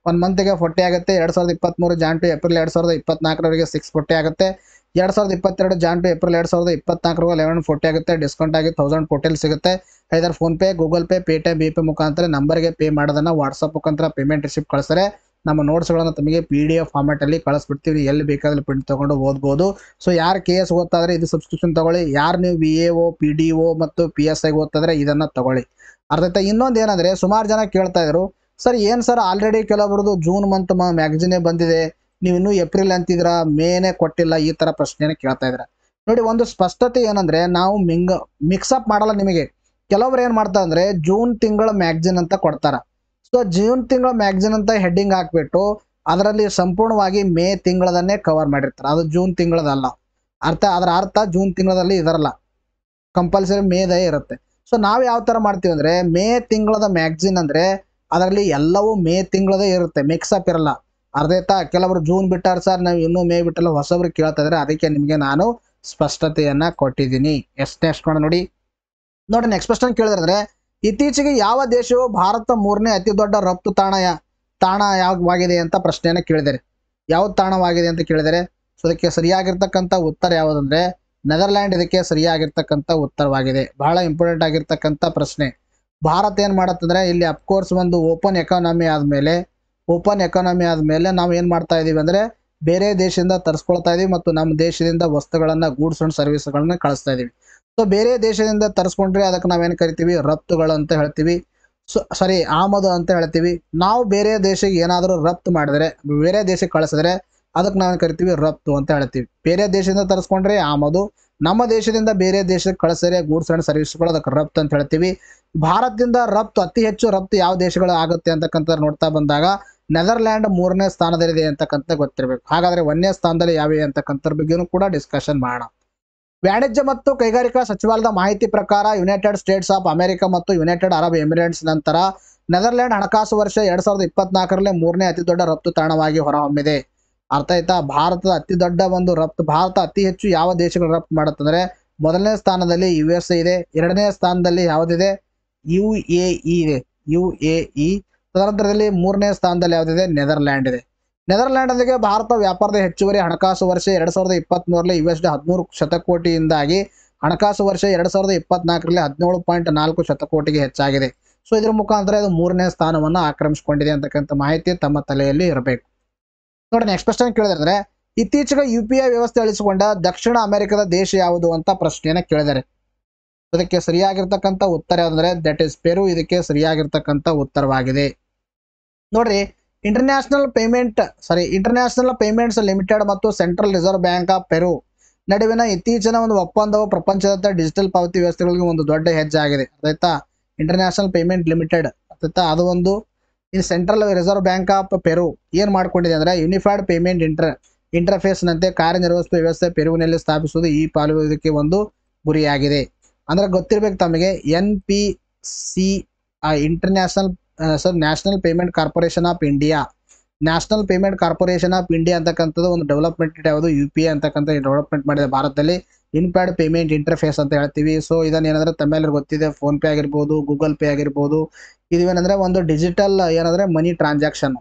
1 ಮಂತ್ಗೆ 40 ಆಗುತ್ತೆ. 2023 ಜಾನ್ ಟು ಏಪ್ರಿಲ್ 2024 640 ಆಗುತ್ತೆ. 2022 ಜಾನ್ ಟು ಏಪ್ರಿಲ್ 2024 1140 ಆಗುತ್ತೆ. ಡಿಸ್ಕೌಂಟ್ ಆಗಿ 1000 ಟೋಟಲ್ ಸಿಗುತ್ತೆ. Either PhonePe, Google Pay, Paytm, ಬಿಪೇ ಮುಖಾಂತರ ನಂಬರ್ಗೆ ಪೇ ಮಾಡೋದನ್ನ ವಾಟ್ಸಪ್ ಮುಖಾಂತರ ಪೇಮೆಂಟ್ ರಿಸಿಪ್ಟ್ ಕಳಿಸ್ತಾರೆ. ನಮ್ಮ ನೋಟ್ಸ್ಗಳನ್ನು ತಮಗೆ PDF ಫಾರ್ಮ್ಯಾಟಲ್ಲಿ ಕಳಿಸ್ಬಿಡ್ತೀವಿ, ಎಲ್ಲಿ ಬೇಕಾದ್ರೆ ಪ್ರಿಂಟ್ ತೊಗೊಂಡು ಓದ್ಬೋದು. ಸೊ ಯಾರು KS ಓದ್ತಾಯಿದ್ರೆ ಇದು ಸಬ್ಸ್ಕ್ರಿಪ್ಷನ್ ತೊಗೊಳ್ಳಿ, ಯಾರು ನೀವು VAO PDO ಮತ್ತು PSI ಓದ್ತಾಯಿದ್ರೆ ಇದನ್ನು ತೊಗೊಳ್ಳಿ. ಅರ್ಥ ಆಯ್ತಾ? ಇನ್ನೊಂದು ಏನಂದರೆ, ಸುಮಾರು ಜನ ಕೇಳ್ತಾ ಇದ್ರು, ಸರ್ ಏನು ಸರ್ ಆಲ್ರೆಡಿ ಕೆಲವರದು ಜೂನ್ ಮಂತ್ ಮ್ಯಾಗಝಿನೇ ಬಂದಿದೆ, ನೀವು ಇನ್ನೂ ಏಪ್ರಿಲ್ ಅಂತಿದ್ರ, ಮೇನೇ ಕೊಟ್ಟಿಲ್ಲ, ಈ ಥರ ಪ್ರಶ್ನೆನ ಕೇಳ್ತಾ ಇದ್ದಾರೆ. ನೋಡಿ, ಒಂದು ಸ್ಪಷ್ಟತೆ ಏನಂದರೆ, ನಾವು ಮಿಕ್ಸಪ್ ಮಾಡಲ್ಲ ನಿಮಗೆ. ಕೆಲವ್ರು ಏನು ಮಾಡ್ತಾರೆ ಅಂದರೆ ಜೂನ್ ತಿಂಗಳ ಮ್ಯಾಗಝಿನ್ ಅಂತ ಕೊಡ್ತಾರೆ. ಸೊ ಜೂನ್ ತಿಂಗಳ ಮ್ಯಾಗಝಿನ್ ಅಂತ ಹೆಡ್ಡಿಂಗ್ ಹಾಕ್ಬಿಟ್ಟು ಅದರಲ್ಲಿ ಸಂಪೂರ್ಣವಾಗಿ ಮೇ ತಿಂಗಳದನ್ನೇ ಕವರ್ ಮಾಡಿರ್ತಾರೆ. ಅದು ಜೂನ್ ತಿಂಗಳದಲ್ಲ. ಅದರ ಅರ್ಥ ಜೂನ್ ತಿಂಗಳಲ್ಲಿ ಇದರಲ್ಲ, ಕಂಪಲ್ಸರಿ ಮೇದೇ ಇರುತ್ತೆ. ಸೊ ನಾವು ಯಾವ ಥರ ಮಾಡ್ತೀವಿ ಅಂದರೆ, ಮೇ ತಿಂಗಳದ ಮ್ಯಾಗಝಿನ್ ಅಂದರೆ ಅದರಲ್ಲಿ ಎಲ್ಲವೂ ಮೇ ತಿಂಗಳದೇ ಇರುತ್ತೆ, ಮಿಕ್ಸಪ್ ಇರಲ್ಲ. ಅರ್ಥ ಆಯ್ತಾ? ಕೆಲವರು ಜೂನ್ ಬಿಟ್ಟಾರೆ ಸರ್, ನಾವು ಇನ್ನೂ ಮೇ ಬಿಟ್ಟಲ್ಲ, ಹೊಸಬ್ರು ಕೇಳ್ತಾ ಇದ್ದಾರೆ, ಅದಕ್ಕೆ ನಿಮಗೆ ನಾನು ಸ್ಪಷ್ಟತೆಯನ್ನು ಕೊಟ್ಟಿದ್ದೀನಿ. ನೆಕ್ಸ್ಟ್ ನೋಡಿ. ನೆಕ್ಸ್ಟ್ ಕ್ವಶನ್ ಕೇಳಿದ್ರೆ, ಇತ್ತೀಚೆಗೆ ಯಾವ ದೇಶವು ಭಾರತ 3ನೇ ಅತಿ ದೊಡ್ಡ ರಫ್ತು ತಾಣ ಯಾವಾಗಿದೆ ಅಂತ ಪ್ರಶ್ನೆಯನ್ನು ಕೇಳಿದರೆ, ಯಾವ್ದು ತಾಣವಾಗಿದೆ ಅಂತ ಕೇಳಿದರೆ, ಸೊ ಅದಕ್ಕೆ ಸರಿಯಾಗಿರ್ತಕ್ಕಂಥ ಉತ್ತರ ಯಾವುದಂದ್ರೆ ನೆದರ್ಲ್ಯಾಂಡ್ ಇದಕ್ಕೆ ಸರಿಯಾಗಿರ್ತಕ್ಕಂಥ ಉತ್ತರವಾಗಿದೆ. ಬಹಳ ಇಂಪಾರ್ಟೆಂಟ್ ಆಗಿರ್ತಕ್ಕಂಥ ಪ್ರಶ್ನೆ. ಭಾರತ ಏನು ಮಾಡತ್ತಂದ್ರೆ, ಇಲ್ಲಿ ಅಫ್ಕೋರ್ಸ್ ಒಂದು ಓಪನ್ ಎಕಾನಮಿ ಆದಮೇಲೆ ನಾವು ಏನು ಮಾಡ್ತಾ ಇದೀವಿ ಅಂದರೆ ಬೇರೆ ದೇಶದಿಂದ ತರಿಸ್ಕೊಳ್ತಾ ಇದೀವಿ ಮತ್ತು ನಮ್ಮ ದೇಶದಿಂದ ವಸ್ತುಗಳನ್ನು, ಗೂಡ್ಸ್ ಅಂಡ್ ಸರ್ವಿಸ್ಗಳನ್ನ ಕಳಿಸ್ತಾ ಇದೀವಿ. ಸೊ ಬೇರೆ ದೇಶದಿಂದ ತರಿಸ್ಕೊಂಡ್ರೆ ಅದಕ್ಕೆ ನಾವೇನು ಕರಿತೀವಿ, ರಫ್ತುಗಳು ಅಂತ ಹೇಳ್ತೀವಿ. ಆಮದು ಅಂತ ಹೇಳ್ತೀವಿ. ನಾವು ಬೇರೆ ದೇಶಕ್ಕೆ ಏನಾದರೂ ರಫ್ತು ಮಾಡಿದ್ರೆ, ಬೇರೆ ದೇಶಕ್ಕೆ ಕಳಿಸಿದ್ರೆ ಅದಕ್ಕೆ ನಾವೇನು ಕರಿತೀವಿ, ರಫ್ತು ಅಂತ ಹೇಳ್ತೀವಿ. ಬೇರೆ ದೇಶದಿಂದ ತರಿಸ್ಕೊಂಡ್ರೆ ಆಮದು, ನಮ್ಮ ದೇಶದಿಂದ ಬೇರೆ ದೇಶಕ್ಕೆ ಕಳಿಸಿದ್ರೆ ಗೂಡ್ಸ್ ಅಂಡ್ ಸರ್ವಿಸ್ಗಳು, ಅದಕ್ಕೆ ರಫ್ತು ಅಂತ ಹೇಳ್ತೀವಿ. ಭಾರತದಿಂದ ಅತಿ ಹೆಚ್ಚು ರಫ್ತು ಯಾವ ದೇಶಗಳು ಆಗುತ್ತೆ ಅಂತಕ್ಕಂಥ ನೋಡ್ತಾ ಬಂದಾಗ ನೆದರ್ಲ್ಯಾಂಡ್ 3ನೇ ಸ್ಥಾನದಲ್ಲಿದೆ ಅಂತಕ್ಕಂಥ ಗೊತ್ತಿರಬೇಕು. ಹಾಗಾದರೆ 1ನೇ ಸ್ಥಾನದಲ್ಲಿ ಯಾವೇ ಅಂತಕ್ಕಂಥದ್ರ ಬಗ್ಗೆನೂ ಕೂಡ ಡಿಸ್ಕಷನ್ ಮಾಡೋಣ. ವಾಣಿಜ್ಯ ಮತ್ತು ಕೈಗಾರಿಕಾ ಸಚಿವಾಲಯದ ಮಾಹಿತಿ ಪ್ರಕಾರ ಯುನೈಟೆಡ್ ಸ್ಟೇಟ್ಸ್ ಆಫ್ ಅಮೆರಿಕ ಮತ್ತು ಯುನೈಟೆಡ್ ಅರಬ್ ಎಮಿರೇಟ್ಸ್ ನಂತರ ನೆದರ್ಲ್ಯಾಂಡ್ ಹಣಕಾಸು ವರ್ಷ 2024ರಲ್ಲಿ 3ನೇ ಅತಿ ದೊಡ್ಡ ರಫ್ತು ತಾಣವಾಗಿ ಹೊರಹೊಮ್ಮಿದೆ. ಅರ್ಥ ಆಯ್ತಾ? ಭಾರತದ ಅತಿ ದೊಡ್ಡ ಒಂದು ರಫ್ತು, ಭಾರತ ಅತಿ ಹೆಚ್ಚು ಯಾವ ದೇಶಗಳು ರಫ್ತು ಮಾಡುತ್ತಂದ್ರೆ 1ನೇ ಸ್ಥಾನದಲ್ಲಿ USA ಇದೆ, 2ನೇ ಸ್ಥಾನದಲ್ಲಿ ಯಾವುದಿದೆ, UAE ಇದೆ, UAE. ತದನಂತರದಲ್ಲಿ 3ನೇ ಸ್ಥಾನದಲ್ಲಿ ಯಾವುದಿದೆ, ನೆದರ್ಲ್ಯಾಂಡ್ ಇದೆ. ನೆದರ್ಲ್ಯಾಂಡ್ನೊಂದಿಗೆ ಭಾರತ ವ್ಯಾಪಾರದ ಹೆಚ್ಚುವರಿ ಹಣಕಾಸು ವರ್ಷ 2023ರಲ್ಲಿ $13 ಶತಕೋಟಿಯಿಂದಾಗಿ ಹಣಕಾಸು ವರ್ಷ 2024ರಲ್ಲಿ 17.4 ಶತಕೋಟಿಗೆ ಹೆಚ್ಚಾಗಿದೆ. ಸೊ ಇದರ ಮುಖಾಂತರ ಇದು 3ನೇ ಸ್ಥಾನವನ್ನು ಆಕ್ರಮಿಸಿಕೊಂಡಿದೆ ಅಂತಕ್ಕಂಥ ಮಾಹಿತಿ ತಮ್ಮ ತಲೆಯಲ್ಲಿ ಇರಬೇಕು. ನೆಕ್ಸ್ಟ್ ಕ್ವಶನ್ ಕೇಳಿದ್ರೆ, ಇತ್ತೀಚೆಗೆ UPI ವ್ಯವಸ್ಥೆ ಅಳಿಸಿಕೊಂಡ ದಕ್ಷಿಣ ಅಮೆರಿಕದ ದೇಶ ಯಾವುದು ಅಂತ ಪ್ರಶ್ನೆಯನ್ನು ಕೇಳಿದರೆ, ಅದಕ್ಕೆ ಸರಿಯಾಗಿರ್ತಕ್ಕಂಥ ಉತ್ತರ ಯಾವುದಂದ್ರೆ ದಟ್ ಈಸ್ ಪೆರು. ಇದಕ್ಕೆ ಸರಿಯಾಗಿರ್ತಕ್ಕಂಥ ಉತ್ತರವಾಗಿದೆ. ನೋಡ್ರಿ, ಇಂಟರ್ನ್ಯಾಷನಲ್ ಪೇಮೆಂಟ್ಸ್ ಲಿಮಿಟೆಡ್ ಮತ್ತು ಸೆಂಟ್ರಲ್ ರಿಸರ್ವ್ ಬ್ಯಾಂಕ್ ಆಫ್ ಪೆರು ನಡುವಿನ ಇತ್ತೀಚಿನ ಒಂದು ಒಪ್ಪಂದವು ಪ್ರಪಂಚದ ಡಿಜಿಟಲ್ ಪಾವತಿ ವ್ಯವಸ್ಥೆಗಳಿಗೆ ಒಂದು ದೊಡ್ಡ ಹೆಜ್ಜೆ ಆಗಿದೆ. ಆಯ್ತಾ? ಇಂಟರ್ನ್ಯಾಷನಲ್ ಪೇಮೆಂಟ್ ಲಿಮಿಟೆಡ್ ಆಯ್ತಾ, ಅದು ಒಂದು ಸೆಂಟ್ರಲ್ ರಿಸರ್ವ್ ಬ್ಯಾಂಕ್ ಆಫ್ ಪೆರು ಏನು ಮಾಡ್ಕೊಂಡಿದೆ ಅಂದರೆ ಯುನಿಫೈಡ್ ಪೇಮೆಂಟ್ ಇಂಟರ್ಫೇಸ್ನಂತೆ ಕಾರ್ಯನಿರ್ವಹಿಸುವ ವ್ಯವಸ್ಥೆ ಪೆರುವಿನಲ್ಲಿ ಸ್ಥಾಪಿಸುವುದು ಈ ಪಾಲುವುದಕ್ಕೆ ಒಂದು ಗುರಿಯಾಗಿದೆ. ಅಂದರೆ ಗೊತ್ತಿರಬೇಕು ತಮಗೆ, NPCI national payment corporation of India, national payment corporation of India ಅಂತಕ್ಕಂಥದ್ದು ಒಂದು ಡೆವಲಪ್ಮೆಂಟ್ ಯಾವುದು UPI ಅಂತಕ್ಕಂಥ ಡೆವಲಪ್ಮೆಂಟ್ ಮಾಡಿದೆ ಭಾರತದಲ್ಲಿ. ಯುನಿಫೈಡ್ ಪೇಮೆಂಟ್ ಇಂಟರ್ಫೇಸ್ ಅಂತ ಹೇಳ್ತೀವಿ. ಸೊ ಇದನ್ನು ಏನಂದರೆ ತಮ್ಮೆಲ್ಲರಿಗೂ ಗೊತ್ತಿದೆ, ಫೋನ್ಪೇ ಆಗಿರ್ಬೋದು, ಗೂಗಲ್ ಪೇ ಆಗಿರ್ಬೋದು, ಇದು ಏನಂದರೆ ಒಂದು ಡಿಜಿಟಲ್ ಮನಿ ಟ್ರಾನ್ಸಾಕ್ಷನ್.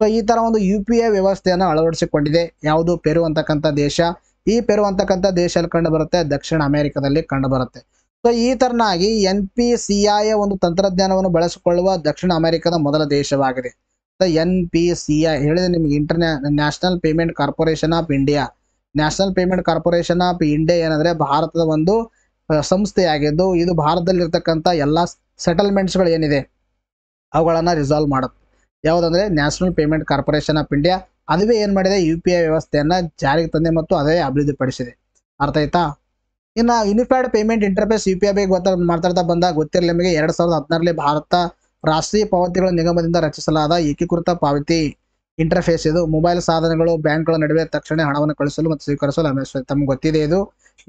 ಸೊ ಈ ಥರ ಒಂದು UPI ವ್ಯವಸ್ಥೆಯನ್ನು ಅಳವಡಿಸಿಕೊಂಡಿದೆ ಯಾವುದು, ಪೆರು ಅಂತಕ್ಕಂಥ ದೇಶ. ಈ ಪೆರು ಅಂತಕ್ಕಂಥ ದೇಶದಲ್ಲಿ ಕಂಡು ಬರುತ್ತೆ, ದಕ್ಷಿಣ ಅಮೆರಿಕದಲ್ಲಿ ಕಂಡು ಬರುತ್ತೆ. ಸೊ ಈ ತರನಾಗಿ NPCI ಒಂದು ತಂತ್ರಜ್ಞಾನವನ್ನು ಬಳಸಿಕೊಳ್ಳುವ ದಕ್ಷಿಣ ಅಮೆರಿಕದ ಮೊದಲ ದೇಶವಾಗಿದೆ. NPCI ಹೇಳಿದೆ ನಿಮಗೆ, national payment corporation of India. National payment corporation of India ಏನಂದ್ರೆ ಭಾರತದ ಒಂದು ಸಂಸ್ಥೆಯಾಗಿದ್ದು, ಇದು ಭಾರತದಲ್ಲಿರ್ತಕ್ಕಂಥ ಎಲ್ಲ ಸೆಟಲ್ಮೆಂಟ್ಸ್ಗಳು ಏನಿದೆ ಅವುಗಳನ್ನು ರಿಸಾಲ್ವ್ ಮಾಡುತ್ತೆ. ಯಾವುದಂದ್ರೆ national payment corporation of India. ಅದುವೇ ಏನು ಮಾಡಿದೆ, UPI ವ್ಯವಸ್ಥೆಯನ್ನು ಜಾರಿಗೆ ತಂದೆ ಮತ್ತು ಅದೇ ಅಭಿವೃದ್ಧಿಪಡಿಸಿದೆ. ಅರ್ಥ ಆಯ್ತಾ? ಇನ್ನು ಯುನಿಫೈಡ್ ಪೇಮೆಂಟ್ ಇಂಟರ್ಫೇಸ್ UPI ಬಗ್ಗೆ ಮಾತಾಡ್ತಾ ಬಂದಾಗ ಗೊತ್ತಿರಲಿ ನಿಮಗೆ, 2016ರಲ್ಲಿ ಭಾರತ ರಾಷ್ಟ್ರೀಯ ಪಾವತಿಗಳ ನಿಗಮದಿಂದ ರಚಿಸಲಾದ ಏಕೀಕೃತ ಪಾವತಿ ಇಂಟರ್ಫೇಸ್ ಇದು. ಮೊಬೈಲ್ ಸಾಧನಗಳು, ಬ್ಯಾಂಕ್ಗಳ ನಡುವೆ ತಕ್ಷಣ ಹಣವನ್ನು ಕಳಿಸಲು ಮತ್ತು ಸ್ವೀಕರಿಸಲು ಅನುಮತಿಸುತ್ತದೆ. ತಮ್ಗೆ ಗೊತ್ತಿದೆ, ಇದು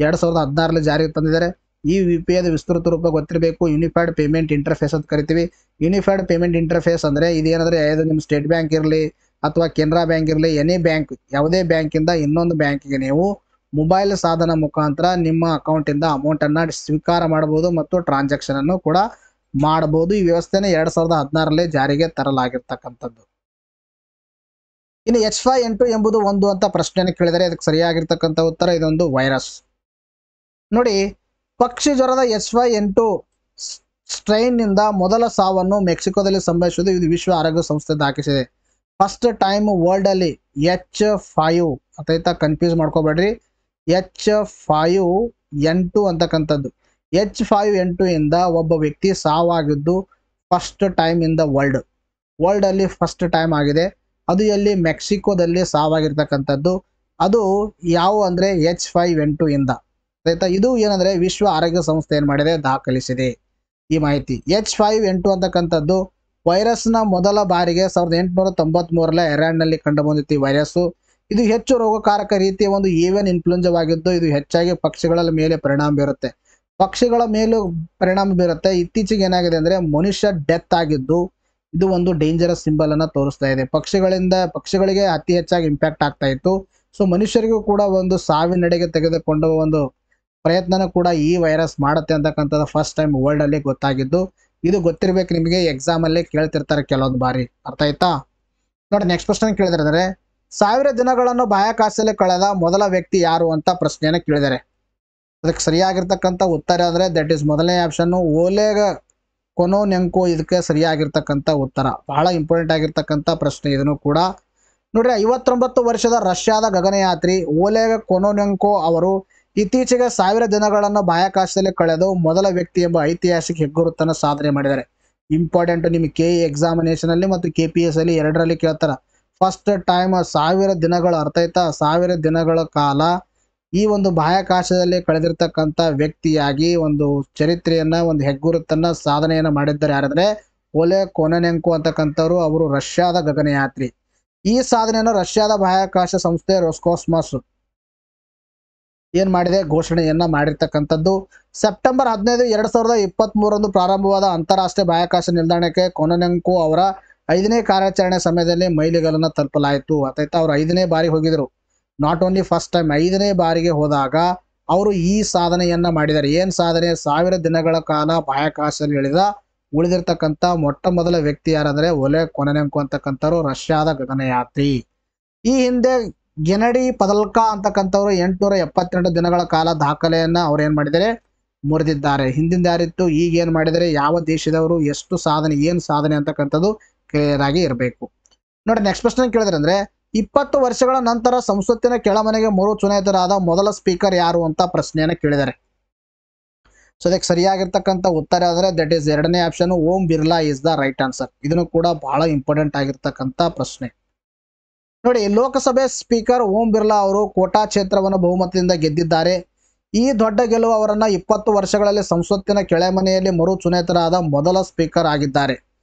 2016ರಲ್ಲಿ ಜಾರಿಗೆ ತಂದಿದ್ದಾರೆ. ಈ UPI ವಿಸ್ತೃತ ರೂಪ ಗೊತ್ತಿರಬೇಕು. ಯುನಿಫೈಡ್ ಪೇಮೆಂಟ್ ಇಂಟರ್ಫೇಸ್ ಅಂತ ಕರಿತೀವಿ. ಯುನಿಫೈಡ್ ಪೇಮೆಂಟ್ ಇಂಟರ್ಫೇಸ್ ಅಂದರೆ ಇದೇನಂದ್ರೆ ನಿಮ್ಮ ಸ್ಟೇಟ್ ಬ್ಯಾಂಕ್ ಇರಲಿ ಅಥವಾ ಕೆನರಾ ಬ್ಯಾಂಕ್ ಇರಲಿ, ಎನಿ ಬ್ಯಾಂಕ್, ಯಾವುದೇ ಬ್ಯಾಂಕಿಂದ ಇನ್ನೊಂದು ಬ್ಯಾಂಕಿಗೆ ನೀವು ಮೊಬೈಲ್ ಸಾಧನ ಮುಖಾಂತರ ನಿಮ್ಮ ಅಕೌಂಟಿಂದ ಅಮೌಂಟನ್ನು ಸ್ವೀಕಾರ ಮಾಡಬಹುದು ಮತ್ತು ಟ್ರಾನ್ಸಾಕ್ಷನ್ ಅನ್ನು ಕೂಡ ಮಾಡಬಹುದು. ಈ ವ್ಯವಸ್ಥೆನ 2016ರಲ್ಲಿ ಜಾರಿಗೆ ತರಲಾಗಿರ್ತಕ್ಕಂಥದ್ದು. ಇನ್ನು H5N2 ಎಂಬುದು ಒಂದು ಅಂತ ಪ್ರಶ್ನೆಯನ್ನು ಕೇಳಿದರೆ ಅದಕ್ಕೆ ಸರಿಯಾಗಿರ್ತಕ್ಕಂಥ ಉತ್ತರ ಇದೊಂದು ವೈರಸ್. ನೋಡಿ, ಪಕ್ಷಿ ಜ್ವರದ H5N2 ಸ್ಟ್ರೈನ್ನಿಂದ ಮೊದಲ ಸಾವನ್ನು ಮೆಕ್ಸಿಕೋದಲ್ಲಿ ಸಂಭವಿಸಿದ್ದು ಇದು ವಿಶ್ವ ಆರೋಗ್ಯ ಸಂಸ್ಥೆ ದಾಖಲಿಸಿದೆ. ಫಸ್ಟ್ ಟೈಮ್ ವರ್ಲ್ಡ್ ಅಲ್ಲಿ H5 ಅರ್ಥಾಯ್ತಾ, ಕನ್ಫ್ಯೂಸ್ ಮಾಡ್ಕೋಬೇಡ್ರಿ. H5N2 ಅಂತಕ್ಕಂಥದ್ದು, H5N2 ಇಂದ ಒಬ್ಬ ವ್ಯಕ್ತಿ ಸಾವಾಗಿದ್ದು first time in the world ಅಲ್ಲಿ ಫಸ್ಟ್ ಟೈಮ್ ಆಗಿದೆ. ಅದು ಎಲ್ಲಿ? ಮೆಕ್ಸಿಕೋದಲ್ಲಿ ಸಾವಾಗಿರ್ತಕ್ಕಂಥದ್ದು. ಅದು ಯಾವ ಅಂದ್ರೆ H5N2 ಇಂದ ಆಯ್ತಾ. ಇದು ಏನಂದ್ರೆ ವಿಶ್ವ ಆರೋಗ್ಯ ಸಂಸ್ಥೆ ಏನ್ ಮಾಡಿದೆ? ದಾಖಲಿಸಿದೆ ಈ ಮಾಹಿತಿ. H5N2 ಅಂತಕ್ಕಂಥದ್ದು ವೈರಸ್ನ ಮೊದಲ ಬಾರಿಗೆ 1893 ಐರ್ಲೆಂಡ್ನಲ್ಲಿ ಕಂಡು ಬಂದಿತ್ತು ಈ ವೈರಸ್. ಇದು ಹೆಚ್ಚು ರೋಗಕಾರಕ ರೀತಿಯ ಒಂದು ಏವಿಯನ್ ಇನ್ಫ್ಲುಯೆಂಜವಾಗಿದ್ದು ಇದು ಹೆಚ್ಚಾಗಿ ಪಕ್ಷಿಗಳ ಮೇಲೆ ಪರಿಣಾಮ ಬೀರುತ್ತೆ. ಪಕ್ಷಿಗಳ ಮೇಲೂ ಪರಿಣಾಮ ಬೀರುತ್ತೆ. ಇತ್ತೀಚೆಗೆ ಏನಾಗಿದೆ ಅಂದ್ರೆ ಮನುಷ್ಯ ಡೆತ್ ಆಗಿದ್ದು ಇದು ಒಂದು ಡೇಂಜರಸ್ ಸಿಂಬಲ್ ಅನ್ನ ತೋರಿಸ್ತಾ ಇದೆ. ಪಕ್ಷಿಗಳಿಗೆ ಅತಿ ಹೆಚ್ಚಾಗಿ ಇಂಪ್ಯಾಕ್ಟ್ ಆಗ್ತಾ ಇತ್ತು. ಸೊ ಮನುಷ್ಯರಿಗೂ ಕೂಡ ಒಂದು ಸಾವಿನೆಡೆಗೆ ತೆಗೆದುಕೊಂಡ ಒಂದು ಪ್ರಯತ್ನನ ಕೂಡ ಈ ವೈರಸ್ ಮಾಡುತ್ತೆ ಅಂತಕ್ಕಂಥದ್ದು ಫಸ್ಟ್ ಟೈಮ್ ವರ್ಲ್ಡ್ ಅಲ್ಲಿ ಗೊತ್ತಾಗಿದ್ದು. ಇದು ಗೊತ್ತಿರ್ಬೇಕು ನಿಮಗೆ, ಎಕ್ಸಾಮ್ ಅಲ್ಲಿ ಕೇಳ್ತಿರ್ತಾರೆ ಕೆಲವೊಂದು ಬಾರಿ. ಅರ್ಥ ಆಯ್ತಾ? ನೋಡಿ ನೆಕ್ಸ್ಟ್ ಕ್ವಶನ್ ಕೇಳಿದ್ರೆ 1000 ದಿನಗಳನ್ನು ಬಾಹ್ಯಾಕಾಶದಲ್ಲಿ ಕಳೆದ ಮೊದಲ ವ್ಯಕ್ತಿ ಯಾರು ಅಂತ ಪ್ರಶ್ನೆಯನ್ನು ಕೇಳಿದ್ದಾರೆ. ಅದಕ್ಕೆ ಸರಿಯಾಗಿರ್ತಕ್ಕಂಥ ಉತ್ತರ ಅಂದ್ರೆ ದಟ್ ಈಸ್ ಮೊದಲನೇ ಆಪ್ಷನ್ ಓಲೆಗ್ ಕೊನೊನೆಂಕೋ. ಇದಕ್ಕೆ ಸರಿಯಾಗಿರ್ತಕ್ಕಂಥ ಉತ್ತರ. ಬಹಳ ಇಂಪಾರ್ಟೆಂಟ್ ಆಗಿರ್ತಕ್ಕಂಥ ಪ್ರಶ್ನೆ ಇದನ್ನು ಕೂಡ. ನೋಡ್ರಿ 59 ವರ್ಷದ ರಷ್ಯಾದ ಗಗನಯಾತ್ರಿ ಓಲೆಗ್ ಕೊನೊನೆಂಕೋ ಅವರು ಇತ್ತೀಚೆಗೆ 1000 ದಿನಗಳನ್ನು ಬಾಹ್ಯಾಕಾಶದಲ್ಲಿ ಕಳೆದು ಮೊದಲ ವ್ಯಕ್ತಿ ಎಂಬ ಐತಿಹಾಸಿಕ ಹೆಗ್ಗುರುತನ್ನು ಸಾಧನೆ ಮಾಡಿದ್ದಾರೆ. ಇಂಪಾರ್ಟೆಂಟ್ ನಿಮಗೆ KE ಎಕ್ಸಾಮಿನೇಷನ್ ಅಲ್ಲಿ ಮತ್ತು KPS ಅಲ್ಲಿ ಎರಡರಲ್ಲಿ ಕೇಳ್ತಾರ. ಫಸ್ಟ್ ಟೈಮ್ 1000 ದಿನಗಳ ಅರ್ಥ ಆಯ್ತಾ, 1000 ದಿನಗಳ ಕಾಲ ಈ ಒಂದು ಬಾಹ್ಯಾಕಾಶದಲ್ಲಿ ಕಳೆದಿರ್ತಕ್ಕಂಥ ವ್ಯಕ್ತಿಯಾಗಿ ಒಂದು ಚರಿತ್ರೆಯನ್ನ ಒಂದು ಹೆಗ್ಗುರುತನ್ನ ಸಾಧನೆಯನ್ನ ಮಾಡಿದ್ದಾರೆ ಯಾರಂದ್ರೆ ಓಲೆಗ್ ಕೊನೊನೆಂಕೋ ಅಂತಕ್ಕಂಥವ್ರು. ಅವರು ರಷ್ಯಾದ ಗಗನಯಾತ್ರಿ. ಈ ಸಾಧನೆಯನ್ನು ರಷ್ಯಾದ ಬಾಹ್ಯಾಕಾಶ ಸಂಸ್ಥೆ ರೋಸ್ಕಾಸ್ಮಾಸ್ ಏನ್ ಮಾಡಿದೆ? ಘೋಷಣೆಯನ್ನ ಮಾಡಿರ್ತಕ್ಕಂಥದ್ದು. ಸೆಪ್ಟೆಂಬರ್ 15, 2023 ಪ್ರಾರಂಭವಾದ ಅಂತಾರಾಷ್ಟ್ರೀಯ ಬಾಹ್ಯಾಕಾಶ ನಿಲ್ದಾಣಕ್ಕೆ ಕೊನೊನೆಂಕೋ ಅವರ 5ನೇ ಕಾರ್ಯಾಚರಣೆ ಸಮಯದಲ್ಲಿ ಮೈಲಿಗಲ್ಲನ್ನು ತಲುಪಲಾಯಿತು. ಆಯ್ತಾ, ಅವರು 5ನೇ ಬಾರಿ ಹೋಗಿದ್ರು. ನಾಟ್ ಓನ್ಲಿ ಫಸ್ಟ್ ಟೈಮ್, 5ನೇ ಬಾರಿಗೆ ಹೋದಾಗ ಅವರು ಈ ಸಾಧನೆಯನ್ನ ಮಾಡಿದ್ದಾರೆ. ಏನ್ ಸಾಧನೆ? 1000 ದಿನಗಳ ಕಾಲ ಬಾಹ್ಯಾಕಾಶದಲ್ಲಿ ಉಳಿದಿರ್ತಕ್ಕಂಥ ಮೊಟ್ಟ ಮೊದಲ ವ್ಯಕ್ತಿ ಯಾರಂದ್ರೆ ಓಲೆಗ್ ಕೊನೊನೆಂಕೋ ಅಂತಕ್ಕಂಥವ್ರು, ರಷ್ಯಾದ ಗಗನಯಾತ್ರಿ. ಈ ಹಿಂದೆ ಗೆನಡಿ ಪದಲ್ಕಾ ಅಂತಕ್ಕಂಥವ್ರು 872 ದಿನಗಳ ಕಾಲ ದಾಖಲೆಯನ್ನ ಅವ್ರು ಏನ್ ಮಾಡಿದ್ದಾರೆ? ಮುರಿದಿದ್ದಾರೆ. ಹಿಂದಿಂದ ಯಾರಿತ್ತು, ಈಗ ಏನ್ ಮಾಡಿದರೆ, ಯಾವ ದೇಶದವರು, ಎಷ್ಟು ಸಾಧನೆ, ಏನ್ ಸಾಧನೆ ಅಂತಕ್ಕಂಥದ್ದು ಕ್ಲಿಯರ್ ಆಗಿ ಇರಬೇಕು. ನೋಡಿ ನೆಕ್ಸ್ಟ್ ಪ್ರಶ್ನೆ ಕೇಳಿದ್ರೆ 20 ವರ್ಷಗಳ ನಂತರ ಸಂಸತ್ತಿನ ಕೆಳಮನೆಗೆ ಮರು ಚುನಾಯಿತರಾದ ಮೊದಲ ಸ್ಪೀಕರ್ ಯಾರು ಅಂತ ಪ್ರಶ್ನೆಯನ್ನ ಕೇಳಿದ್ದಾರೆ. ಸೊ ಅದಕ್ಕೆ ಸರಿಯಾಗಿರ್ತಕ್ಕಂಥ ಉತ್ತರ ಅಂದ್ರೆ ದಟ್ ಈಸ್ ಎರಡನೇ option Om Birla is the right answer. ಇದನ್ನು ಕೂಡ ಬಹಳ ಇಂಪಾರ್ಟೆಂಟ್ ಆಗಿರ್ತಕ್ಕಂಥ ಪ್ರಶ್ನೆ. ನೋಡಿ, ಲೋಕಸಭೆ ಸ್ಪೀಕರ್ ಓಂ ಬಿರ್ಲಾ ಅವರು ಕೋಟಾ ಕ್ಷೇತ್ರವನ್ನು ಬಹುಮತದಿಂದ ಗೆದ್ದಿದ್ದಾರೆ. ಈ ದೊಡ್ಡ ಗೆಲುವು ಅವರನ್ನ 20 ವರ್ಷಗಳಲ್ಲಿ ಸಂಸತ್ತಿನ ಕೆಳಮನೆಯಲ್ಲಿ ಮರು ಚುನಾಯಿತರಾದ ಮೊದಲ ಸ್ಪೀಕರ್ ಆಗಿದ್ದಾರೆ.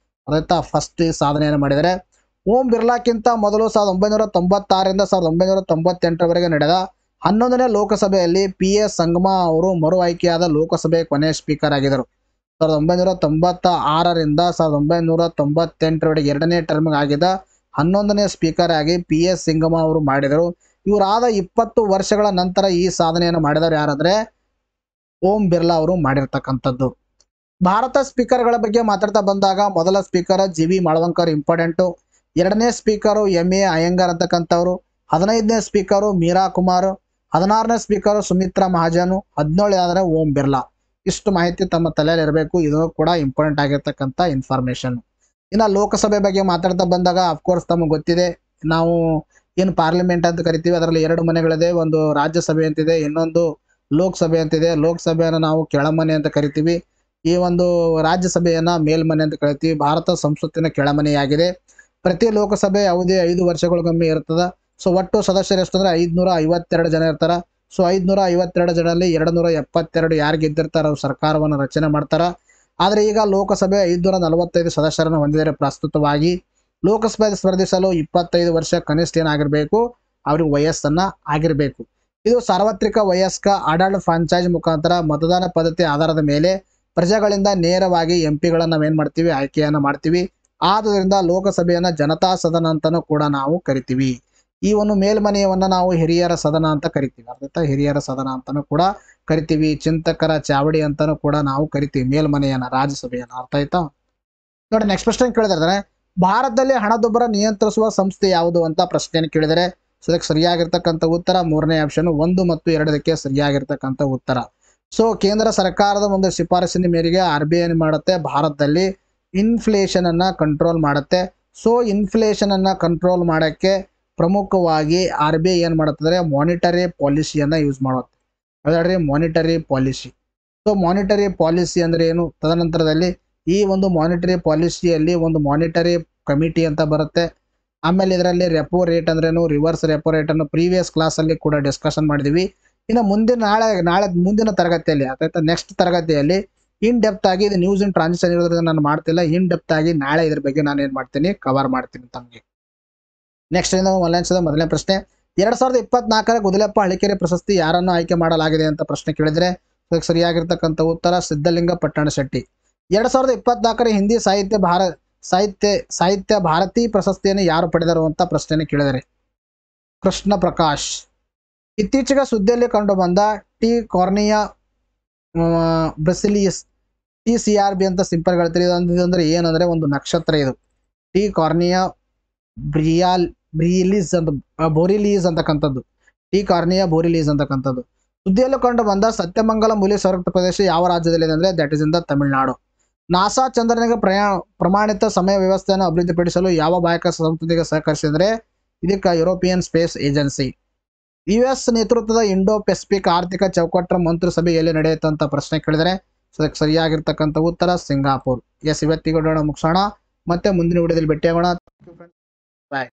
ಅದಕ್ಕೆ ಫಸ್ಟ್ ಸಾಧನೆಯನ್ನು ಮಾಡಿದರೆ ಓಂ ಬಿರ್ಲಾಕ್ಕಿಂತ ಮೊದಲು 1996ರಿಂದ 1998ರವರೆಗೆ ನಡೆದ 11ನೇ ಲೋಕಸಭೆಯಲ್ಲಿ PA ಸಂಗಮ ಅವರು ಮರು ಆಯ್ಕೆಯಾದ ಲೋಕಸಭೆಯ ಕೊನೆಯ ಸ್ಪೀಕರ್ ಆಗಿದ್ದರು. 1996ರಿಂದ 1998ರವರೆಗೆ 2ನೇ ಟರ್ಮ್ ಆಗಿದ್ದ 11ನೇ ಸ್ಪೀಕರ್ ಆಗಿ PA ಸಂಗಮ ಅವರು ಮಾಡಿದರು. ಇವರಾದ 20 ವರ್ಷಗಳ ನಂತರ ಈ ಸಾಧನೆಯನ್ನು ಮಾಡಿದವರು ಯಾರಂದ್ರೆ ಓಂ ಬಿರ್ಲಾ ಅವರು ಮಾಡಿರ್ತಕ್ಕಂಥದ್ದು. ಭಾರತ ಸ್ಪೀಕರ್ಗಳ ಬಗ್ಗೆ ಮಾತಾಡ್ತಾ ಬಂದಾಗ ಮೊದಲ ಸ್ಪೀಕರ್ GV ಮಾಳವಂಕರ್ ಇಂಪಾರ್ಟೆಂಟು. ಎರಡನೇ ಸ್ಪೀಕರು MA ಅಯ್ಯಂಗಾರ್ ಅಂತಕ್ಕಂಥವ್ರು. 15ನೇ ಸ್ಪೀಕರು ಮೀರಾ ಕುಮಾರ್. 16ನೇ ಸ್ಪೀಕರು ಸುಮಿತ್ರಾ ಮಹಾಜನ್. 17 ಆದ್ರೆ ಓಂ ಬಿರ್ಲಾ. ಇಷ್ಟು ಮಾಹಿತಿ ತಮ್ಮ ತಲೆಯಲ್ಲಿ ಇರಬೇಕು. ಇದು ಕೂಡ ಇಂಪಾರ್ಟೆಂಟ್ ಆಗಿರ್ತಕ್ಕಂಥ ಇನ್ಫಾರ್ಮೇಶನ್. ಇನ್ನು ಲೋಕಸಭೆ ಬಗ್ಗೆ ಮಾತಾಡ್ತಾ ಬಂದಾಗ ಅಫ್ಕೋರ್ಸ್ ತಮಗೆ ಗೊತ್ತಿದೆ, ನಾವು ಏನು ಪಾರ್ಲಿಮೆಂಟ್ ಅಂತ ಕರಿತೀವಿ ಅದರಲ್ಲಿ 2 ಮನೆಗಳಿದೆ. ಒಂದು ರಾಜ್ಯಸಭೆ ಅಂತಿದೆ, ಇನ್ನೊಂದು ಲೋಕಸಭೆ ಅಂತಿದೆ. ಲೋಕಸಭೆಯನ್ನು ನಾವು ಕೆಳಮನೆ ಅಂತ ಕರಿತೀವಿ, ಈ ಒಂದು ರಾಜ್ಯಸಭೆಯನ್ನ ಮೇಲ್ಮನೆ ಅಂತ ಕರಿತೀವಿ. ಭಾರತ ಸಂಸತ್ತಿನ ಕೆಳಮನೆಯಾಗಿದೆ. ಪ್ರತಿ ಲೋಕಸಭೆ ಅವಧಿ 5 ವರ್ಷಗಳಿಗೊಮ್ಮೆ ಇರ್ತದೆ. ಸೊ ಒಟ್ಟು ಸದಸ್ಯರು ಎಷ್ಟು ಅಂದ್ರೆ 552 ಜನ ಇರ್ತಾರ. ಸೊ 552 ಜನರಲ್ಲಿ 272 ಯಾರು ಗೆದ್ದಿರ್ತಾರ ಅವ್ರು ಸರ್ಕಾರವನ್ನು ರಚನೆ ಮಾಡ್ತಾರ. ಆದ್ರೆ ಈಗ ಲೋಕಸಭೆ 545 ಸದಸ್ಯರನ್ನು ಹೊಂದಿದರೆ ಪ್ರಸ್ತುತವಾಗಿ ಲೋಕಸಭೆ ಸ್ಪರ್ಧಿಸಲು 25 ವರ್ಷ ಕನಿಷ್ಠ ಏನಾಗಿರ್ಬೇಕು, ಅವ್ರಿಗೆ ವಯಸ್ಸನ್ನ ಆಗಿರ್ಬೇಕು. ಇದು ಸಾರ್ವತ್ರಿಕ ವಯಸ್ಕ ಆಡಳಿತ ಫ್ರಾಂಚೈಸ್ ಮುಖಾಂತರ ಮತದಾನ ಪದ್ಧತಿ ಆಧಾರದ ಮೇಲೆ ಪ್ರಜೆಗಳಿಂದ ನೇರವಾಗಿ MP ಗಳನ್ನ ನಾವೇನ್ ಮಾಡ್ತೀವಿ, ಆಯ್ಕೆಯನ್ನ ಮಾಡ್ತೀವಿ. ಆದ್ರಿಂದ ಲೋಕಸಭೆಯನ್ನ ಜನತಾ ಸದನ ಅಂತಾನೂ ಕೂಡ ನಾವು ಕರಿತೀವಿ. ಈ ಒಂದು ಮೇಲ್ಮನೆಯವನ್ನ ನಾವು ಹಿರಿಯರ ಸದನ ಅಂತ ಕರಿತೀವಿ. ಅರ್ಥ, ಹಿರಿಯರ ಸದನ ಅಂತಾನೂ ಕೂಡ ಕರಿತೀವಿ. ಚಿಂತಕರ ಚಾವಡಿ ಅಂತಾನೂ ಕೂಡ ನಾವು ಕರಿತೀವಿ ಮೇಲ್ಮನೆಯನ್ನ, ರಾಜ್ಯಸಭೆಯನ್ನ. ಅರ್ಥ ಆಯ್ತಾ? ನೋಡಿ ನೆಕ್ಸ್ಟ್ ಪ್ರಶ್ನೆ ಕೇಳಿದ್ರೆ ಭಾರತದಲ್ಲಿ ಹಣದುಬ್ಬರ ನಿಯಂತ್ರಿಸುವ ಸಂಸ್ಥೆ ಯಾವುದು ಅಂತ ಪ್ರಶ್ನೆಯನ್ನು ಕೇಳಿದರೆ ಸೊ ಅದಕ್ಕೆ ಸರಿಯಾಗಿರ್ತಕ್ಕಂಥ ಉತ್ತರ 3ನೇ ಆಪ್ಷನ್ 1 ಮತ್ತು 2ಕ್ಕೆ ಸರಿಯಾಗಿರ್ತಕ್ಕಂಥ ಉತ್ತರ. ಸೊ ಕೇಂದ್ರ ಸರ್ಕಾರದ ಒಂದು ಶಿಫಾರಸಿನ ಮೇರೆಗೆ RBI ಮಾಡುತ್ತೆ ಭಾರತದಲ್ಲಿ ಇನ್ಫ್ಲೇಷನ್ ಅನ್ನ ಕಂಟ್ರೋಲ್ ಮಾಡುತ್ತೆ. ಸೊ ಇನ್ಫ್ಲೇಷನನ್ನು ಕಂಟ್ರೋಲ್ ಮಾಡೋಕ್ಕೆ ಪ್ರಮುಖವಾಗಿ ಆರ್ ಬಿ ಐ ಏನು ಮಾಡುತ್ತಂದರೆ ಮಾನಿಟರಿ ಪಾಲಿಸಿಯನ್ನು ಯೂಸ್ ಮಾಡುತ್ತೆ. ಅದರಲ್ಲಿ monetary policy. So monetary policy ಅಂದರೆ ಏನು, ತದನಂತರದಲ್ಲಿ ಈ ಒಂದು ಮಾನಿಟರಿ ಪಾಲಿಸಿಯಲ್ಲಿ ಒಂದು ಮಾನಿಟರಿ ಕಮಿಟಿ ಅಂತ ಬರುತ್ತೆ. ಆಮೇಲೆ ಇದರಲ್ಲಿ ರೆಪೋ ರೇಟ್ ಅಂದ್ರೇನು, ರಿವರ್ಸ್ ರೆಪೋ ರೇಟನ್ನು ಪ್ರೀವಿಯಸ್ ಕ್ಲಾಸಲ್ಲಿ ಕೂಡ ಡಿಸ್ಕಷನ್ ಮಾಡಿದ್ವಿ. ಇನ್ನು ಮುಂದಿನ ತರಗತಿಯಲ್ಲಿ ಅಥವಾ ನೆಕ್ಸ್ಟ್ ತರಗತಿಯಲ್ಲಿ ಇನ್ ಡೆಪ್ತ್ ಆಗಿ ಇದು ನ್ಯೂಸ್ ಇನ್ ಟ್ರಾನ್ಸಿಷನ್ ಇರೋದ್ರಿಂದ ನಾನು ಮಾಡ್ತಿಲ್ಲ. ಇನ್ ಡೆಪ್ತ್ ಆಗಿ ನಾಳೆ ಇದ್ರ ಬಗ್ಗೆ ನಾನು ಏನು ಮಾಡ್ತೀನಿ, ಕವರ್ ಮಾಡ್ತೀನಿ ತಮಗೆ. ನೆಕ್ಸ್ಟ್ ಮೊದಲನೇ ಪ್ರಶ್ನೆ, 2024 ಗುದಲೆಪ್ಪ ಹಳಿಕೆರೆ ಪ್ರಶಸ್ತಿ ಯಾರನ್ನು ಆಯ್ಕೆ ಮಾಡಲಾಗಿದೆ ಅಂತ ಪ್ರಶ್ನೆ ಕೇಳಿದರೆ ಅದಕ್ಕೆ ಸರಿಯಾಗಿರ್ತಕ್ಕಂಥ ಉತ್ತರ ಸಿದ್ಧಲಿಂಗ ಪಟ್ಟಣ ಶೆಟ್ಟಿ. 2024 ಹಿಂದಿ ಸಾಹಿತ್ಯ ಭಾರತಿ ಪ್ರಶಸ್ತಿಯನ್ನು ಯಾರು ಪಡೆದರು ಅಂತ ಪ್ರಶ್ನೆಯನ್ನು ಕೇಳಿದರೆ ಕೃಷ್ಣ ಪ್ರಕಾಶ್. ಇತ್ತೀಚೆಗೆ ಸುದ್ದಿಯಲ್ಲಿ ಕಂಡು ಬಂದ ಟಿ ಕಾರ್ನಿಯಾ ಬ್ರೆಸಿಲಿಯಸ್ TCRB ಅಂತ ಸಿಂಪಲ್ ಹೇಳ್ತೀರಿ. ಅಂದ್ರೆ ಏನಂದ್ರೆ ಒಂದು ನಕ್ಷತ್ರ ಇದು. ಟಿ ಕಾರ್ನಿಯಾ ಬೋರಿಲೀಸ್ ಅಂತಕ್ಕಂಥದ್ದು. ಟಿ ಕಾರ್ನಿಯಾ ಬೋರಿಲೀಸ್ ಅಂತಕ್ಕಂಥದ್ದು. ಸುದ್ದಿಯಲ್ಲೂ ಕಂಡು ಬಂದ ಸತ್ಯಮಂಗಲ ಮೂಲೆ ಸಂರಕ್ಷಿತ ಪ್ರದೇಶ ಯಾವ ರಾಜ್ಯದಲ್ಲಿದೆ ಅಂದರೆ that is in the Tamil Nadu. NASA ಚಂದ್ರನಿಗೆ ಪ್ರಮಾಣಿತ ಸಮಯ ವ್ಯವಸ್ಥೆಯನ್ನು ಅಭಿವೃದ್ಧಿಪಡಿಸಲು ಯಾವ ಬಾಹ್ಯಾಕಾಶ ಸಂಸ್ಥೆಗೆ ಸಹಕರಿಸಿದರೆ ಇದಕ್ಕೆ ಯುರೋಪಿಯನ್ ಸ್ಪೇಸ್ ಏಜೆನ್ಸಿ. US ನೇತೃತ್ವದ ಇಂಡೋ ಪೆಸಿಫಿಕ್ ಆರ್ಥಿಕ ಚೌಕಟ್ಟರ ಮಂತ್ರಿಸಭೆ ಎಲ್ಲಿ ನಡೆಯುತ್ತೆ ಅಂತ ಪ್ರಶ್ನೆ ಕೇಳಿದರೆ ಅದಕ್ಕೆ ಸರಿಯಾಗಿರ್ತಕ್ಕಂಥ ಉತ್ತರ ಸಿಂಗಾಪುರ್. ಇವತ್ತಿಗೆ ಮುಗಿಸೋಣ, ಮತ್ತೆ ಮುಂದಿನ ವಿಡಿಯೋದಲ್ಲಿ ಭೇಟಿಯಾಗೋಣ. ಬಾಯ್.